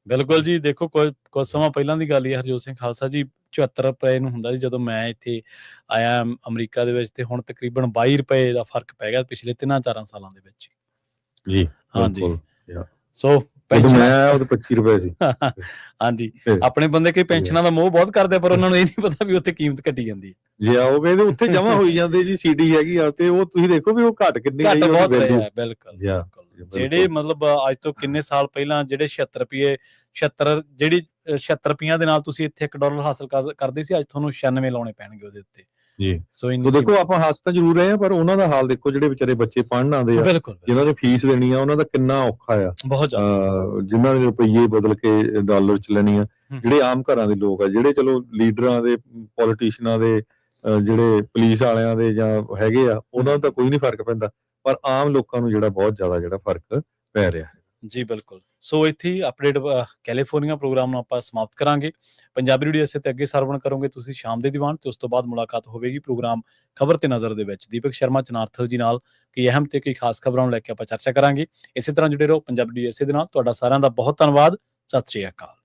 ਬਿਲਕੁਲ ਜੀ, ਦੇਖੋ ਕੁਝ ਸਮਾਂ ਪਹਿਲਾਂ ਦੀ ਗੱਲ ਹੀ ਹੈ ਹਰਜੋਤ ਸਿੰਘ ਖਾਲਸਾ ਜੀ, 74 ਰੁਪਏ ਨੂੰ ਹੁੰਦਾ ਸੀ ਜਦੋਂ ਮੈਂ ਇੱਥੇ ਆਇਆ ਅਮਰੀਕਾ ਦੇ ਵਿੱਚ, ਤੇ ਹੁਣ ਤਕਰੀਬਨ 22 ਰੁਪਏ ਦਾ ਫਰਕ ਪੈ ਗਿਆ ਪਿਛਲੇ 3-4 ਸਾਲਾਂ ਦੇ ਵਿੱਚ ਹੀ। ਜੀ ਹਾਂਜੀ, ਬਿਲਕੁਲ ਯਾ ਸੋ ਜਦੋਂ ਪੈਨਸ਼ਨਾਂ ਮੈਂ ਆਇਆ ਉਦੋਂ 25 ਰੁਪਏ ਸੀ ਹਾਂਜੀ, ਤੇ ਆਪਣੇ ਬੰਦੇ ਕਈ ਪੈਨਸ਼ਨਾਂ ਦਾ ਮੋਹ ਬਹੁਤ ਕਰਦੇ ਆ, ਪਰ ਉਹਨਾਂ ਨੂੰ ਇਹ ਨਹੀਂ ਪਤਾ ਵੀ ਉੱਥੇ ਕੀਮਤ ਘਟੀ ਜਾਂਦੀ ਹੈ। ਜੇ ਆਓਗੇ ਤੇ ਉੱਥੇ ਜਮਾ ਹੋਈ ਜਾਂਦੇ ਜੀ, ਸੀਡੀ ਹੈਗੀ ਆ ਤੇ ਉਹ ਤੁਸੀਂ ਦੇਖੋ ਵੀ ਉਹ ਘਟ ਕਿੰਨੀ ਘੱਟ ਰਹੀ ਉਹਦੀ ਬਹੁਤ value। ਰਿਹਾ, ਬਿਲਕੁਲ ਜਾਂ ਬਿਲਕੁਲ। ਜਿਹੜੇ ਮਤਲਬ ਅੱਜ ਤੋਂ ਕਿੰਨੇ ਸਾਲ ਪਹਿਲਾਂ ਜਿਹੜੇ 76 ਰੁਪਏ 76 ਜਿਹੜੀ 76 ਰੁਪਈਆਂ ਦੇ ਨਾਲ ਤੁਸੀਂ ਇੱਥੇ $1 ਹਾਸਲ ਕਰਦੇ ਸੀ, ਅੱਜ ਤੁਹਾਨੂੰ 96 ਲਾਉਣੇ ਪੈਣਗੇ ਉਹਦੇ ਉੱਤੇ। ਜੀ ਸੋ ਤੋ ਦੇਖੋ ਆਪਾਂ ਹੱਸ ਤਾਂ ਜ਼ਰੂਰ ਰਹੇ ਆ, ਪਰ ਉਹਨਾਂ ਦਾ ਹਾਲ ਦੇਖੋ ਜਿਹੜੇ ਵਿਚਾਰੇ ਬੱਚੇ ਪੜ੍ਹਨ ਆਉਂਦੇ ਆ, ਬਿਲਕੁਲ ਜਿਨ੍ਹਾਂ ਨੇ ਫੀਸ ਦੇਣੀ ਆ, ਉਹਨਾਂ ਦਾ ਕਿੰਨਾ ਔਖਾ ਆ। ਬਹੁਤ ਜ਼ਿਆਦਾ ਜਿਨ੍ਹਾਂ ਨੇ ਰੁਪਈਏ ਬਦਲ ਕੇ ਡਾਲਰ ਚ ਲੈਣੀ ਆ, ਹਮ। ਜਿਹੜੇ ਆਮ ਘਰਾਂ ਦੇ ਲੋਕ ਆ, ਜਿਹੜੇ ਚਲੋ ਲੀਡਰਾਂ ਦੇ, ਪੋਲੀਟੀਸ਼ੀਅਨਾਂ ਦੇ, ਜਿਹੜੇ ਪੁਲਿਸ ਵਾਲਿਆਂ ਦੇ ਜਾਂ ਹੈਗੇ ਆ, ਉਹਨਾਂ ਨੂੰ ਤਾਂ ਕੋਈ ਨਹੀਂ ਫਰਕ ਪੈਂਦਾ, ਪਰ ਆਮ ਲੋਕਾਂ ਨੂੰ ਜਿਹੜਾ ਬਹੁਤ ਜ਼ਿਆਦਾ ਜਿਹੜਾ ਫਰਕ ਪੈ ਰਿਹਾ ਹੈ। ਜੀ ਬਿਲਕੁਲ। ਸੋ ਇੱਥੇ ਹੀ ਅਪਡੇਟ ਕੈਲੀਫੋਰਨੀਆ ਪ੍ਰੋਗਰਾਮ ਨੂੰ ਆਪਾਂ ਸਮਾਪਤ ਕਰਾਂਗੇ। ਪੰਜਾਬੀ ਰੇਡੀਓ ਇਸੇ ਤੇ ਅੱਗੇ ਸਰਵਣ ਕਰੋਗੇ ਤੁਸੀਂ ਸ਼ਾਮ ਦੇ ਦੀਵਾਨ, ਤੇ ਉਸ ਤੋਂ ਬਾਅਦ ਮੁਲਾਕਾਤ ਹੋਵੇਗੀ ਪ੍ਰੋਗਰਾਮ ਖਬਰ ਤੇ ਨਜ਼ਰ ਦੇ ਵਿੱਚ ਦੀਪਕ ਸ਼ਰਮਾ ਚਨਾਰਥਲ ਜੀ ਨਾਲ ਕਈ ਅਹਿਮ ਤੇ ਕਈ ਖਾਸ ਖਬਰਾਂ ਨੂੰ ਲੈ ਕੇ ਆਪਾਂ ਚਰਚਾ ਕਰਾਂਗੇ। ਇਸੇ ਤਰ੍ਹਾਂ ਜੁੜੇ ਰਹੋ ਪੰਜਾਬੀ ਰੇਡੀਓ ਇਸੇ ਦੇ ਨਾਲ। ਤੁਹਾਡਾ ਸਾਰਿਆਂ ਦਾ ਬਹੁਤ ਧੰਨਵਾਦ। ਸਤਿ ਸ਼੍ਰੀ ਅਕਾਲ।